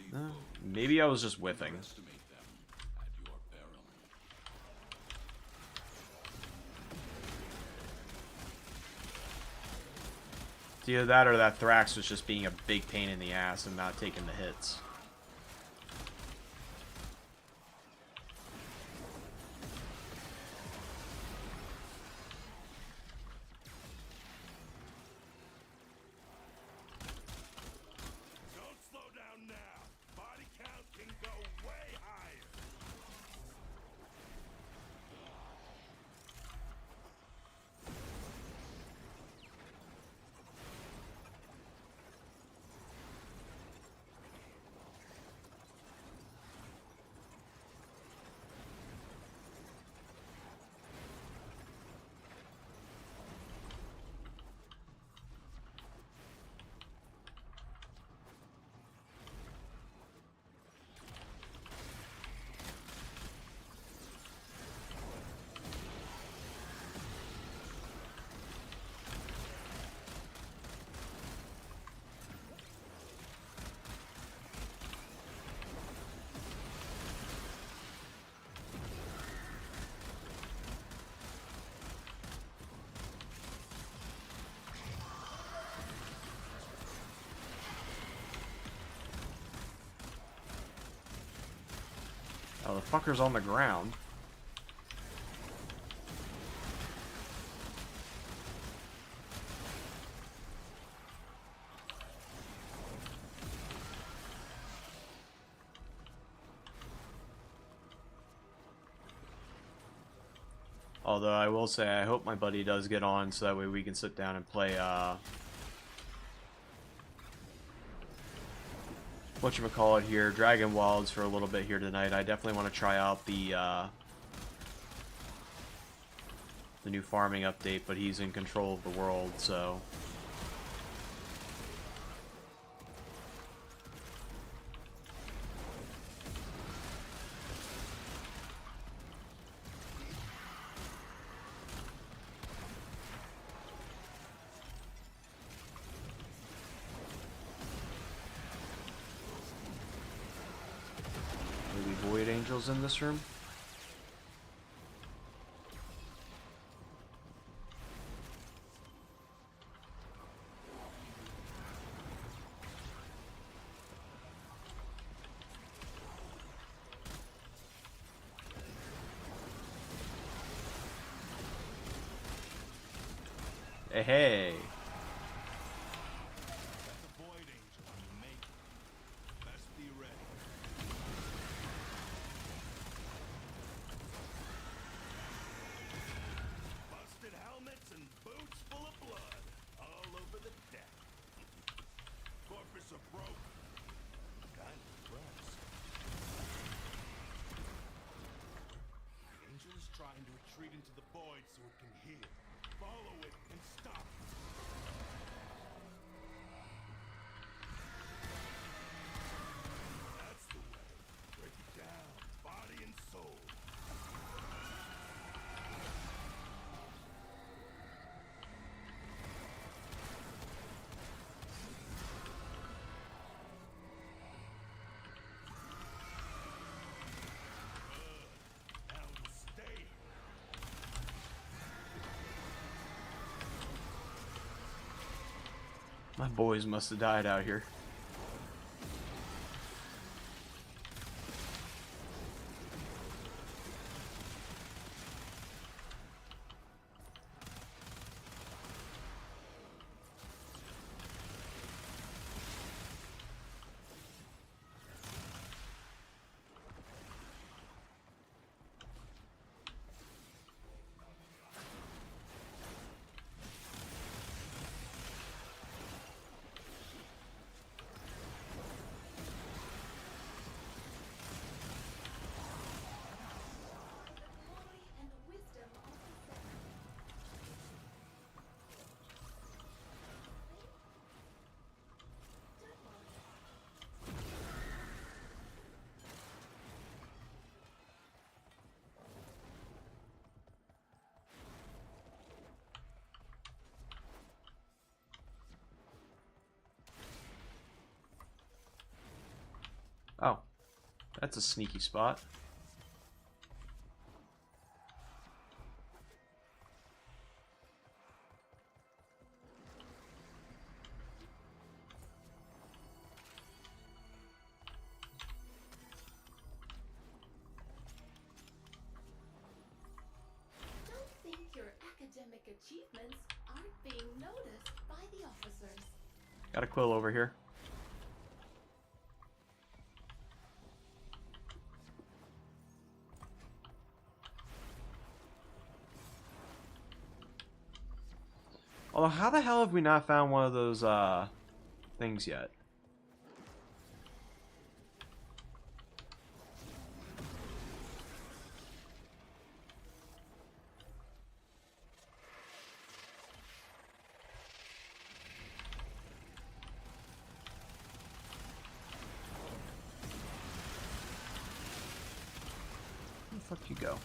Speaker 1: Maybe I was just whiffing.
Speaker 2: Estimate them at your peril.
Speaker 1: It's either that or that Thrax was just being a big pain in the ass and not taking the hits.
Speaker 7: Don't slow down now. Body count can go way higher.
Speaker 1: Oh, the fucker's on the ground. Although I will say, I hope my buddy does get on so that way we can sit down and play, whatchamacallit here, Dragon Wilds for a little bit here tonight. I definitely want to try out the new farming update, but he's in control of the world, so... void angels in this room? Hey.
Speaker 7: That's a void angel on the making. Best be ready. Busted helmets and boots full of blood all over the deck. Corpus are broken. Kind of impressed. The angel is trying to retreat into the void so it can heal. Follow it and stop it. That's the way. Break it down, body and soul. Good. Now it'll stay.
Speaker 1: My boys must have died out here. Oh, that's a sneaky spot.
Speaker 11: Don't think your academic achievements aren't being noticed by the officers.
Speaker 1: Got a quill over here. Although, how the hell have we not found one of those things yet? Where the fuck you go?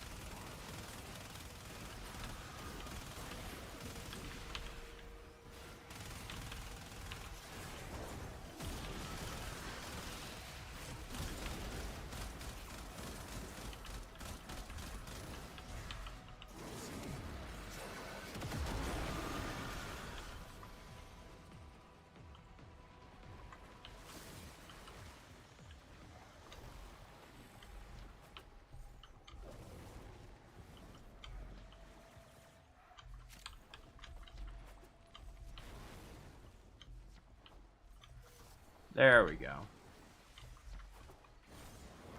Speaker 1: There we go.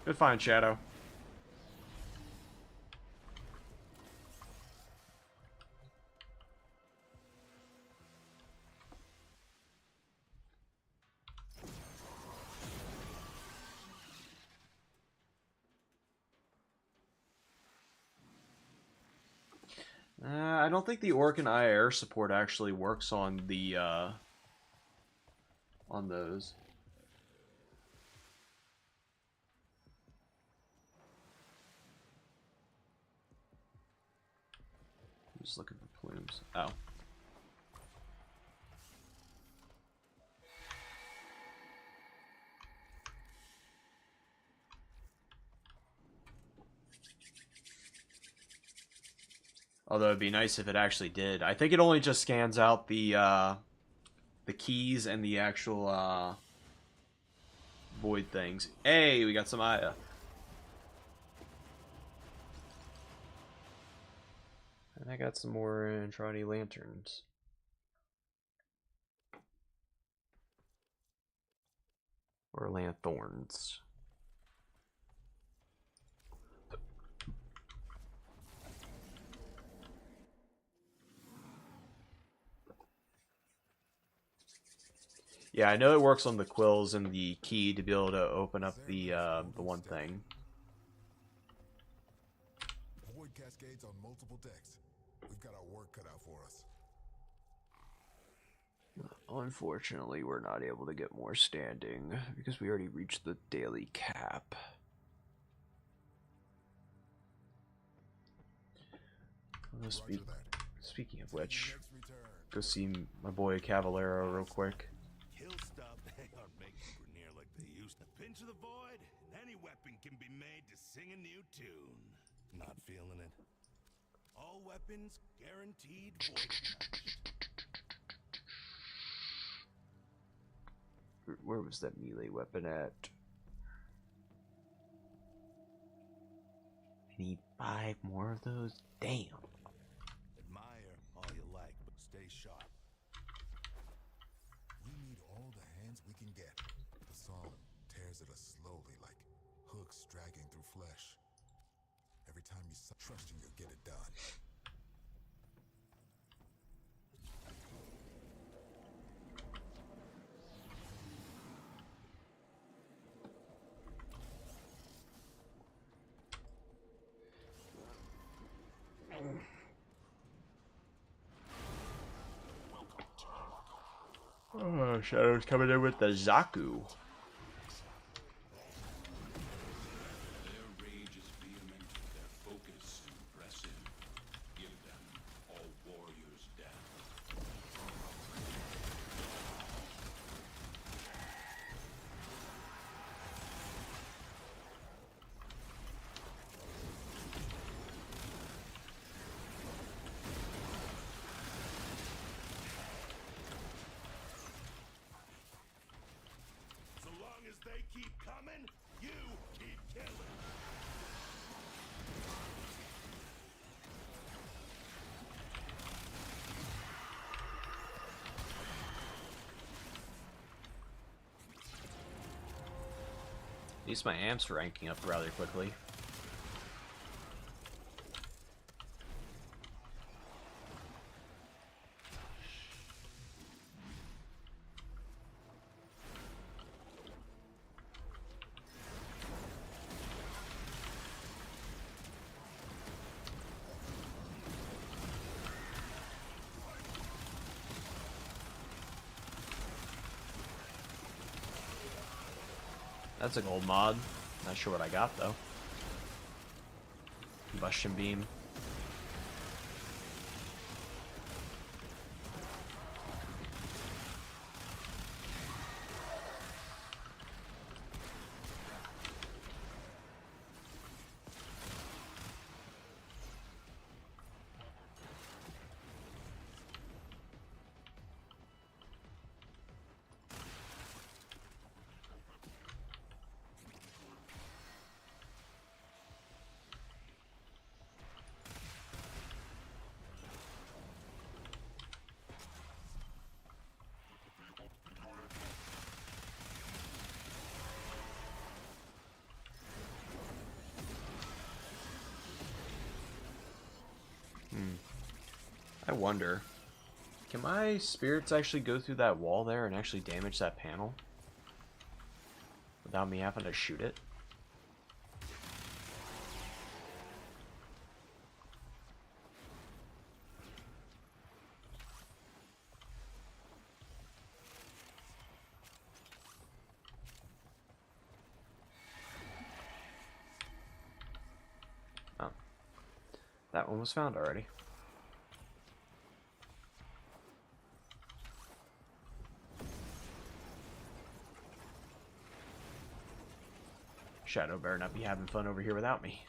Speaker 1: Good find, Shadow. I don't think the Orc and IR support actually works on the on those. Just looking for plumes. Oh. Although it'd be nice if it actually did. I think it only just scans out the keys and the actual void things. Hey, we got some Aya. And I got some more Andrade lanterns. Or lanthorns. Yeah, I know it works on the quills and the key to be able to open up the one thing.
Speaker 10: Void cascades on multiple decks. We've got our work cut out for us.
Speaker 1: Unfortunately, we're not able to get more standing because we already reached the daily cap. Speaking of which, go see my boy Cavallero real quick.
Speaker 7: Kill stuff they aren't making near like they used to. Pinch of the void, and any weapon can be made to sing a new tune. Not feeling it. All weapons guaranteed void touched.
Speaker 1: Where was that melee weapon at? I need 5 more of those. Damn.
Speaker 7: Admire all you like, but stay sharp.
Speaker 10: We need all the hands we can get. The song tears at us slowly like hooks dragging through flesh. Every time you trusting you'll get it done.
Speaker 1: Oh, Shadow's coming in with the Zaku.
Speaker 2: Their rage is vehement, their focus impressive. Give them all warriors death.
Speaker 7: So long as they keep coming, you keep killing.
Speaker 1: At least my amps ranking up rather quickly. That's a gold mod. Not sure what I got though. Combustion beam. I wonder, can my spirits actually go through that wall there and actually damage that panel without me having to shoot it? Oh, that one was found already. Shadow better not be having fun over here without me.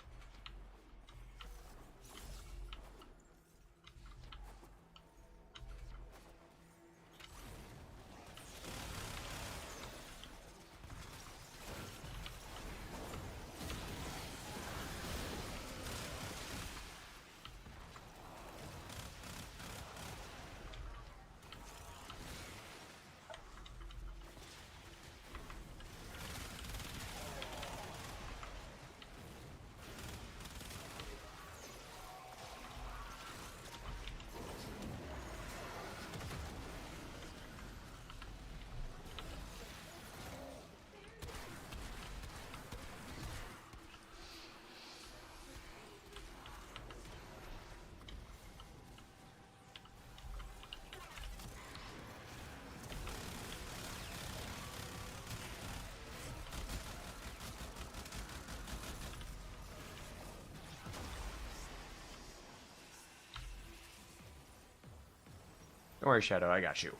Speaker 1: Don't worry, Shadow, I got you.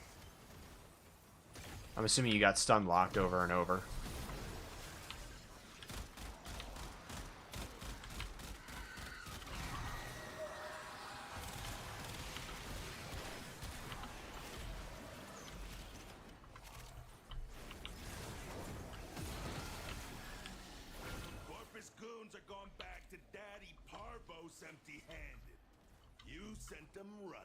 Speaker 1: I'm assuming you got stun locked over and over.
Speaker 7: Corpus goons are going back to Daddy Parvos empty-handed. You sent them running.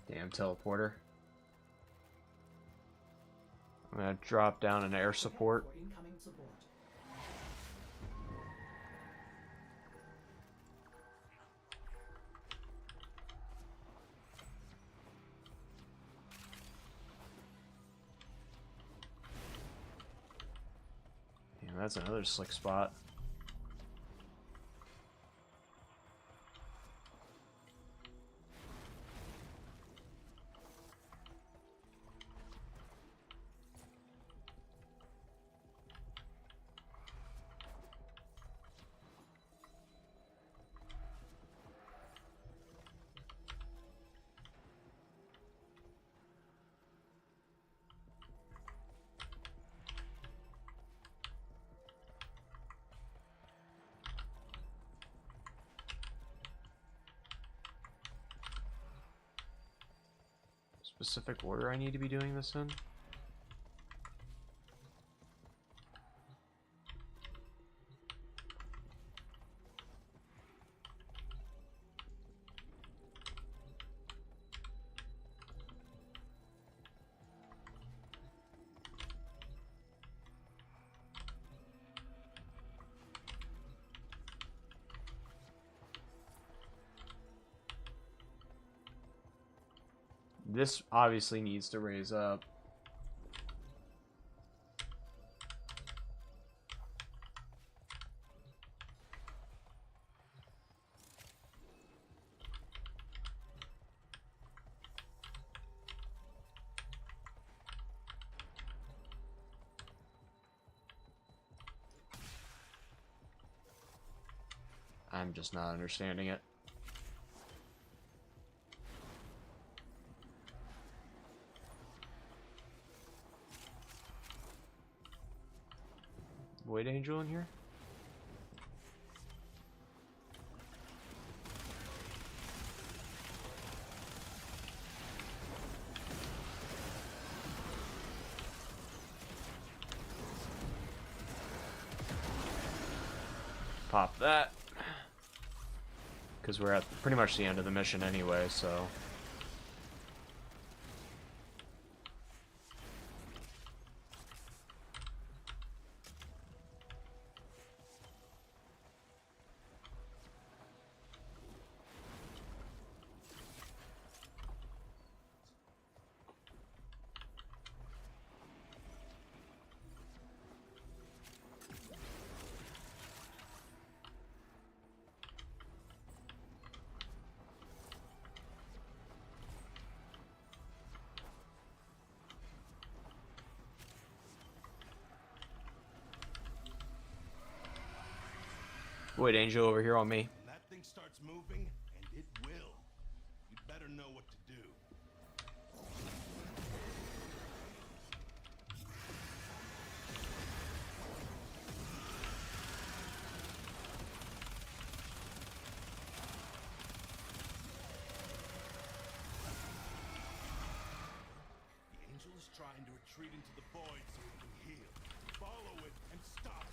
Speaker 1: Damn teleporter. I'm gonna drop down an air support.
Speaker 3: For incoming support.
Speaker 1: Damn, that's another slick spot. Specific order I need to be doing this in? This obviously needs to raise up. I'm just not understanding it. Void Angel in here? Pop that. Because we're at pretty much the end of the mission anyway, so... Void Angel over here on me.
Speaker 7: When that thing starts moving, and it will, you better know what to do. The angel is trying to retreat into the void so it can heal. Follow it and stop it.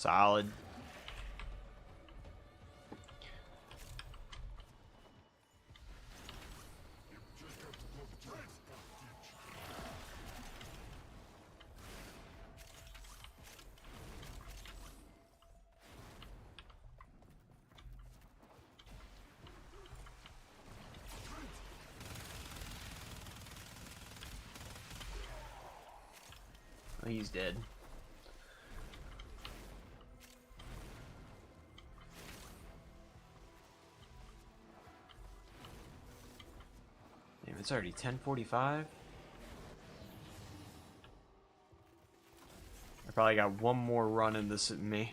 Speaker 1: Solid. Oh, he's dead. Damn, it's already 10:45. I probably got one more run in this in me.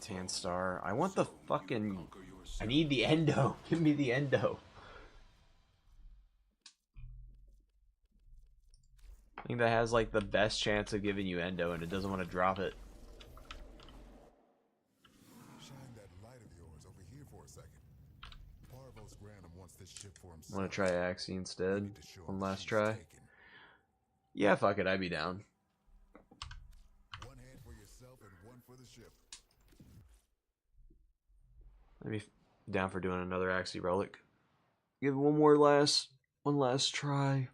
Speaker 1: Tan star. I want the fucking. I need the endo. Give me the endo. I think that has like the best chance of giving you endo, and it doesn't want to drop it.
Speaker 10: Shine that light of yours over here for a second. Parvos Granum wants this ship for himself.
Speaker 1: Want to try Axie instead? One last try. Yeah, fuck it. I'd be down.
Speaker 10: One hand for yourself and one for the ship.
Speaker 1: I'd be down for doing another Axie relic. Give it one last try.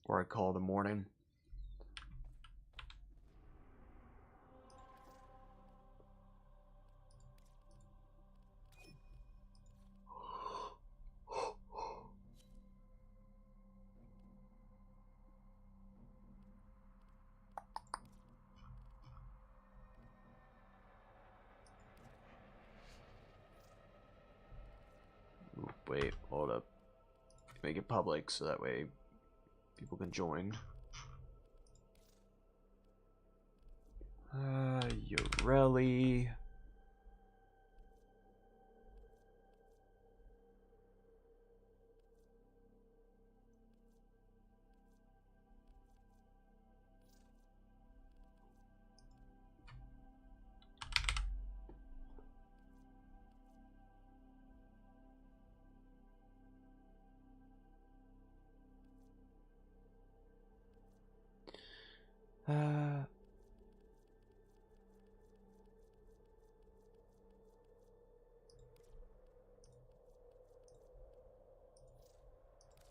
Speaker 1: Or I call it a morning. Wait, hold up. Make it public so that way people can join. Ureli.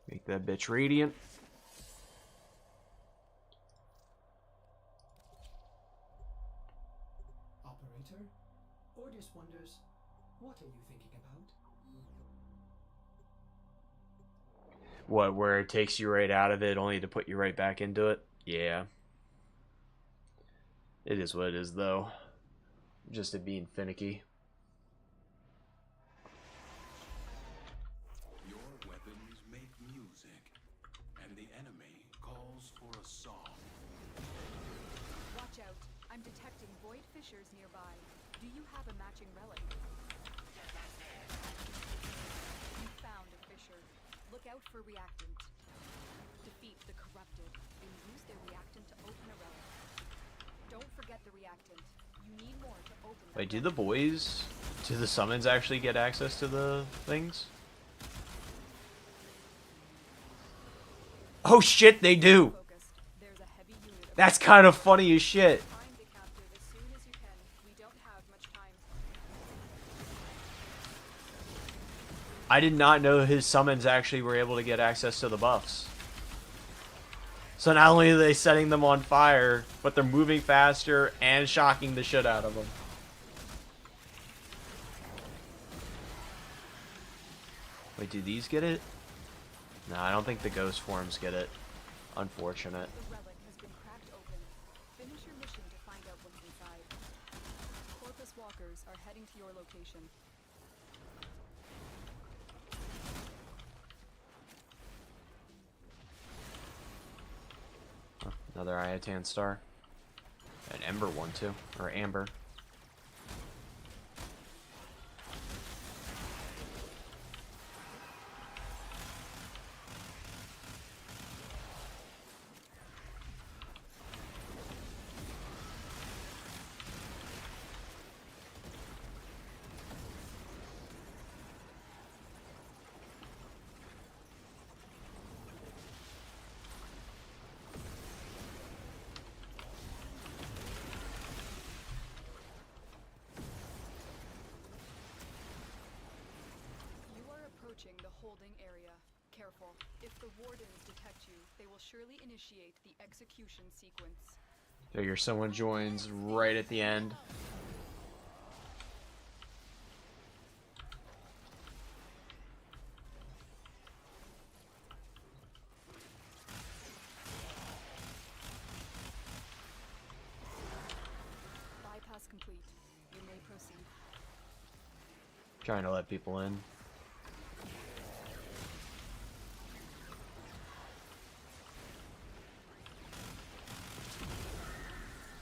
Speaker 1: Make that bitch radiant.
Speaker 3: Operator, Ordis wonders, what are you thinking about?
Speaker 1: What, where it takes you right out of it only to put you right back into it? Yeah. It is what it is, though. Just it being finicky.
Speaker 2: Your weapons make music, and the enemy calls for a song.
Speaker 5: Watch out. I'm detecting void fissures nearby. Do you have a matching relic? You found a fissure. Look out for reactant. Defeat the corrupted and use their reactant to open a relic. Don't forget the reactant. You need more to open.
Speaker 1: Wait, do the summons actually get access to the things? Oh shit, they do! That's kind of funny as shit. I did not know his summons actually were able to get access to the buffs. So not only are they setting them on fire, but they're moving faster and shocking the shit out of them. Wait, do these get it? No, I don't think the ghost forms get it. Unfortunate.
Speaker 5: The relic has been cracked open. Finish your mission to find out what's inside. Corpus walkers are heading to your location.
Speaker 1: Another Iatan star. An Ember one too. Or Amber.
Speaker 5: approaching the holding area. Careful. If the wardens detect you, they will surely initiate the execution sequence.
Speaker 1: Figure someone joins right at the end.
Speaker 5: Bypass complete. You may proceed.
Speaker 1: Trying to let people in.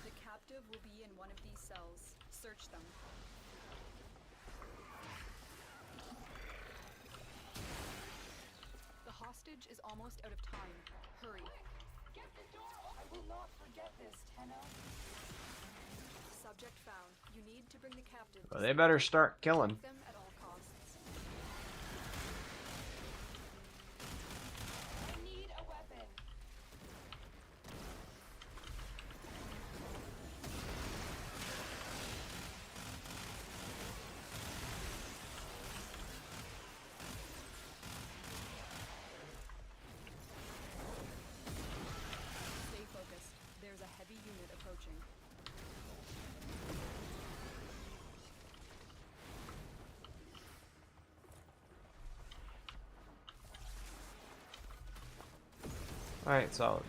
Speaker 5: The captive will be in one of these cells. Search them. The hostage is almost out of time. Hurry.
Speaker 9: Get the door! I will not forget this, Tenno.
Speaker 5: Subject found. You need to bring the captive.
Speaker 1: Well, they better start killing.
Speaker 5: Them at all costs.
Speaker 9: I need a weapon.
Speaker 5: Stay focused. There's a heavy unit approaching.
Speaker 1: Alright, solid.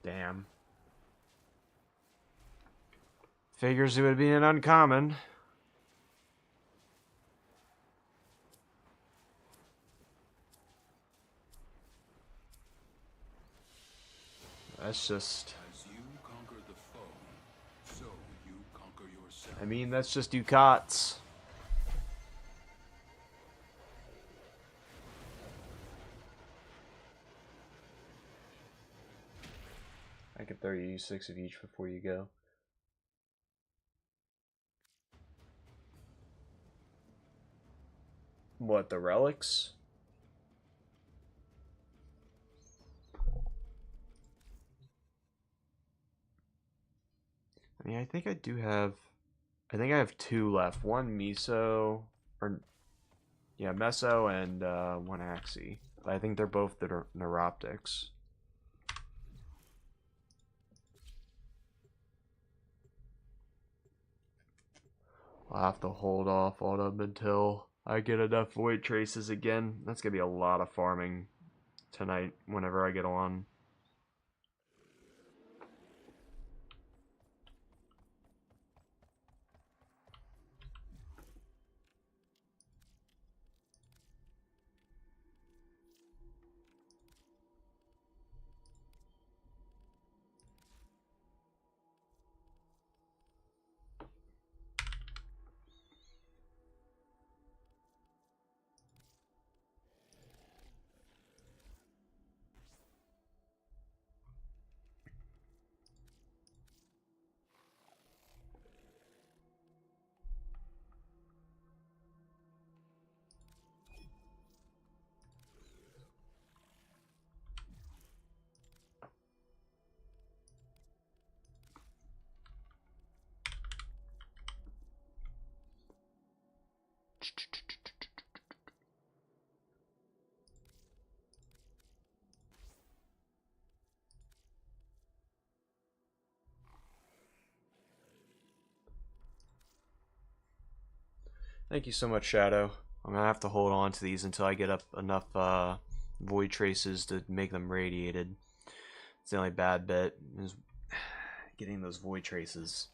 Speaker 1: Damn. Figures it would be an uncommon. That's just...
Speaker 2: As you conquer the foe, so you conquer yourself.
Speaker 1: I mean, that's just ducats. I could throw you 6 of each before you go. What, the relics? I mean, I think I do have... I think I have 2 left. One Meso, or... Yeah, Meso and one Axie. But I think they're both the Neuroptics. I'll have to hold off on them until I get enough Void Traces again. That's going to be a lot of farming tonight whenever I get on. Thank you so much, Shadow. I'm gonna have to hold on to these until I get up enough Void Traces to make them radiated. It's the only bad bit, is getting those Void Traces.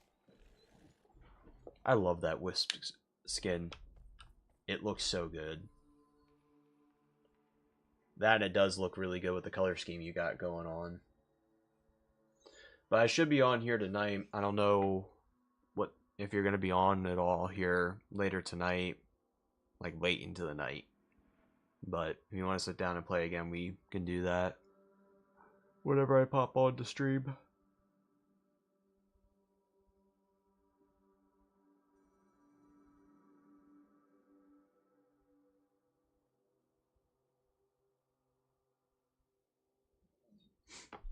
Speaker 1: I love that Wisp skin. It looks so good. That, and it does look really good with the color scheme you got going on. But I should be on here tonight. I don't know what if you're going to be on at all here later tonight, like late into the night. But if you want to sit down and play again, we can do that. whenever I pop on to stream.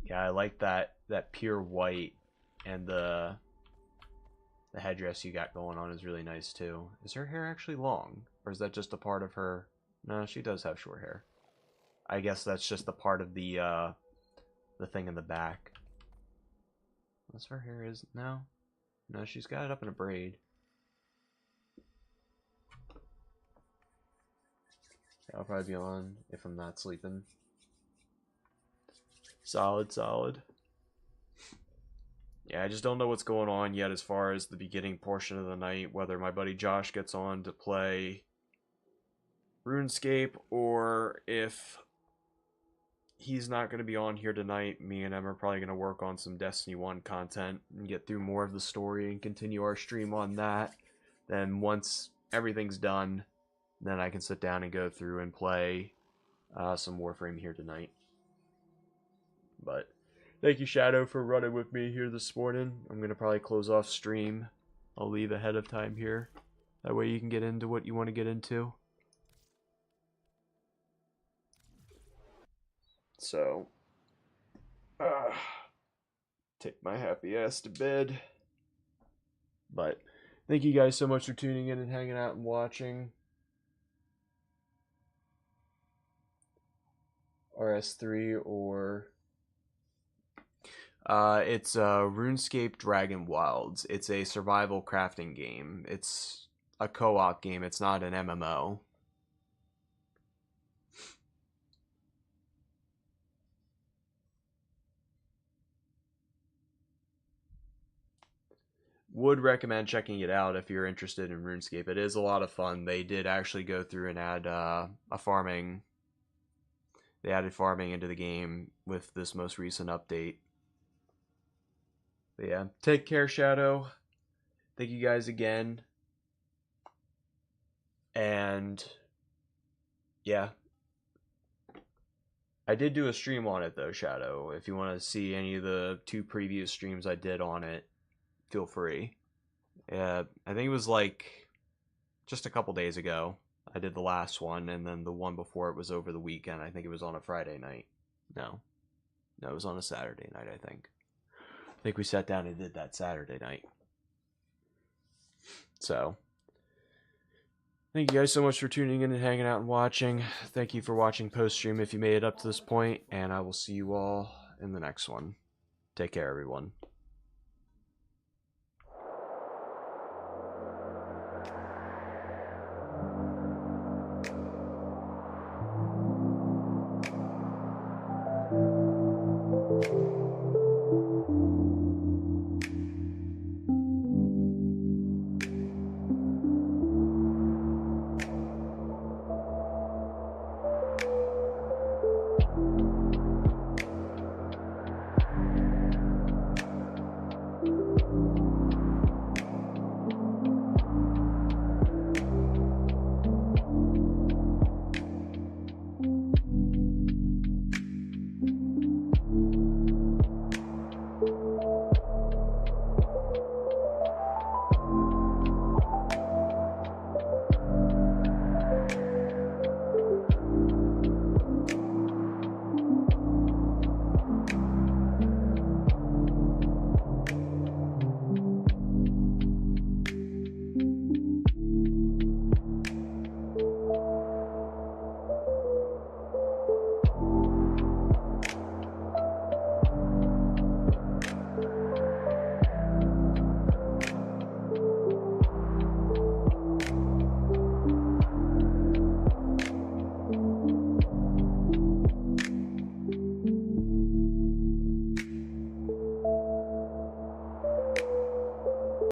Speaker 1: Yeah, I like that pure white, and the headdress you got going on is really nice too. Is her hair actually long, or is that just a part of her? No, she does have short hair. I guess that's just the part of the thing in the back. Unless her hair is no, she's got it up in a braid. Yeah, I'll probably be on if I'm not sleeping. Solid, solid. Yeah, I just don't know what's going on yet as far as the beginning portion of the night, whether my buddy Josh gets on to play RuneScape, or if he's not going to be on here tonight. Me and Em are probably going to work on some Destiny 1 content and get through more of the story and continue our stream on that. Then once everything's done, then I can sit down and go through and play some Warframe here tonight. But thank you, Shadow, for running with me here this morning. I'm going to probably close off stream. I'll leave ahead of time here. That way you can get into what you want to get into. So, take my happy ass to bed. But thank you guys so much for tuning in and hanging out and watching. RS3 or... it's RuneScape Dragon Wilds. It's a survival crafting game. It's a co-op game. It's not an MMO. Would recommend checking it out if you're interested in RuneScape. It is a lot of fun. They did actually go through and add a farming. They added farming into the game with this most recent update. But yeah, take care, Shadow. Thank you guys again. And yeah, I did do a stream on it though, Shadow. If you want to see any of the 2 previous streams I did on it, feel free. I think it was like just a couple days ago. I did the last one, and then the one before it was over the weekend. I think it was on a Friday night. No, it was on a Saturday night, I think. I think we sat down and did that Saturday night. So, thank you guys so much for tuning in and hanging out and watching. Thank you for watching post-stream if you made it up to this point, and I will see you all in the next one. Take care, everyone.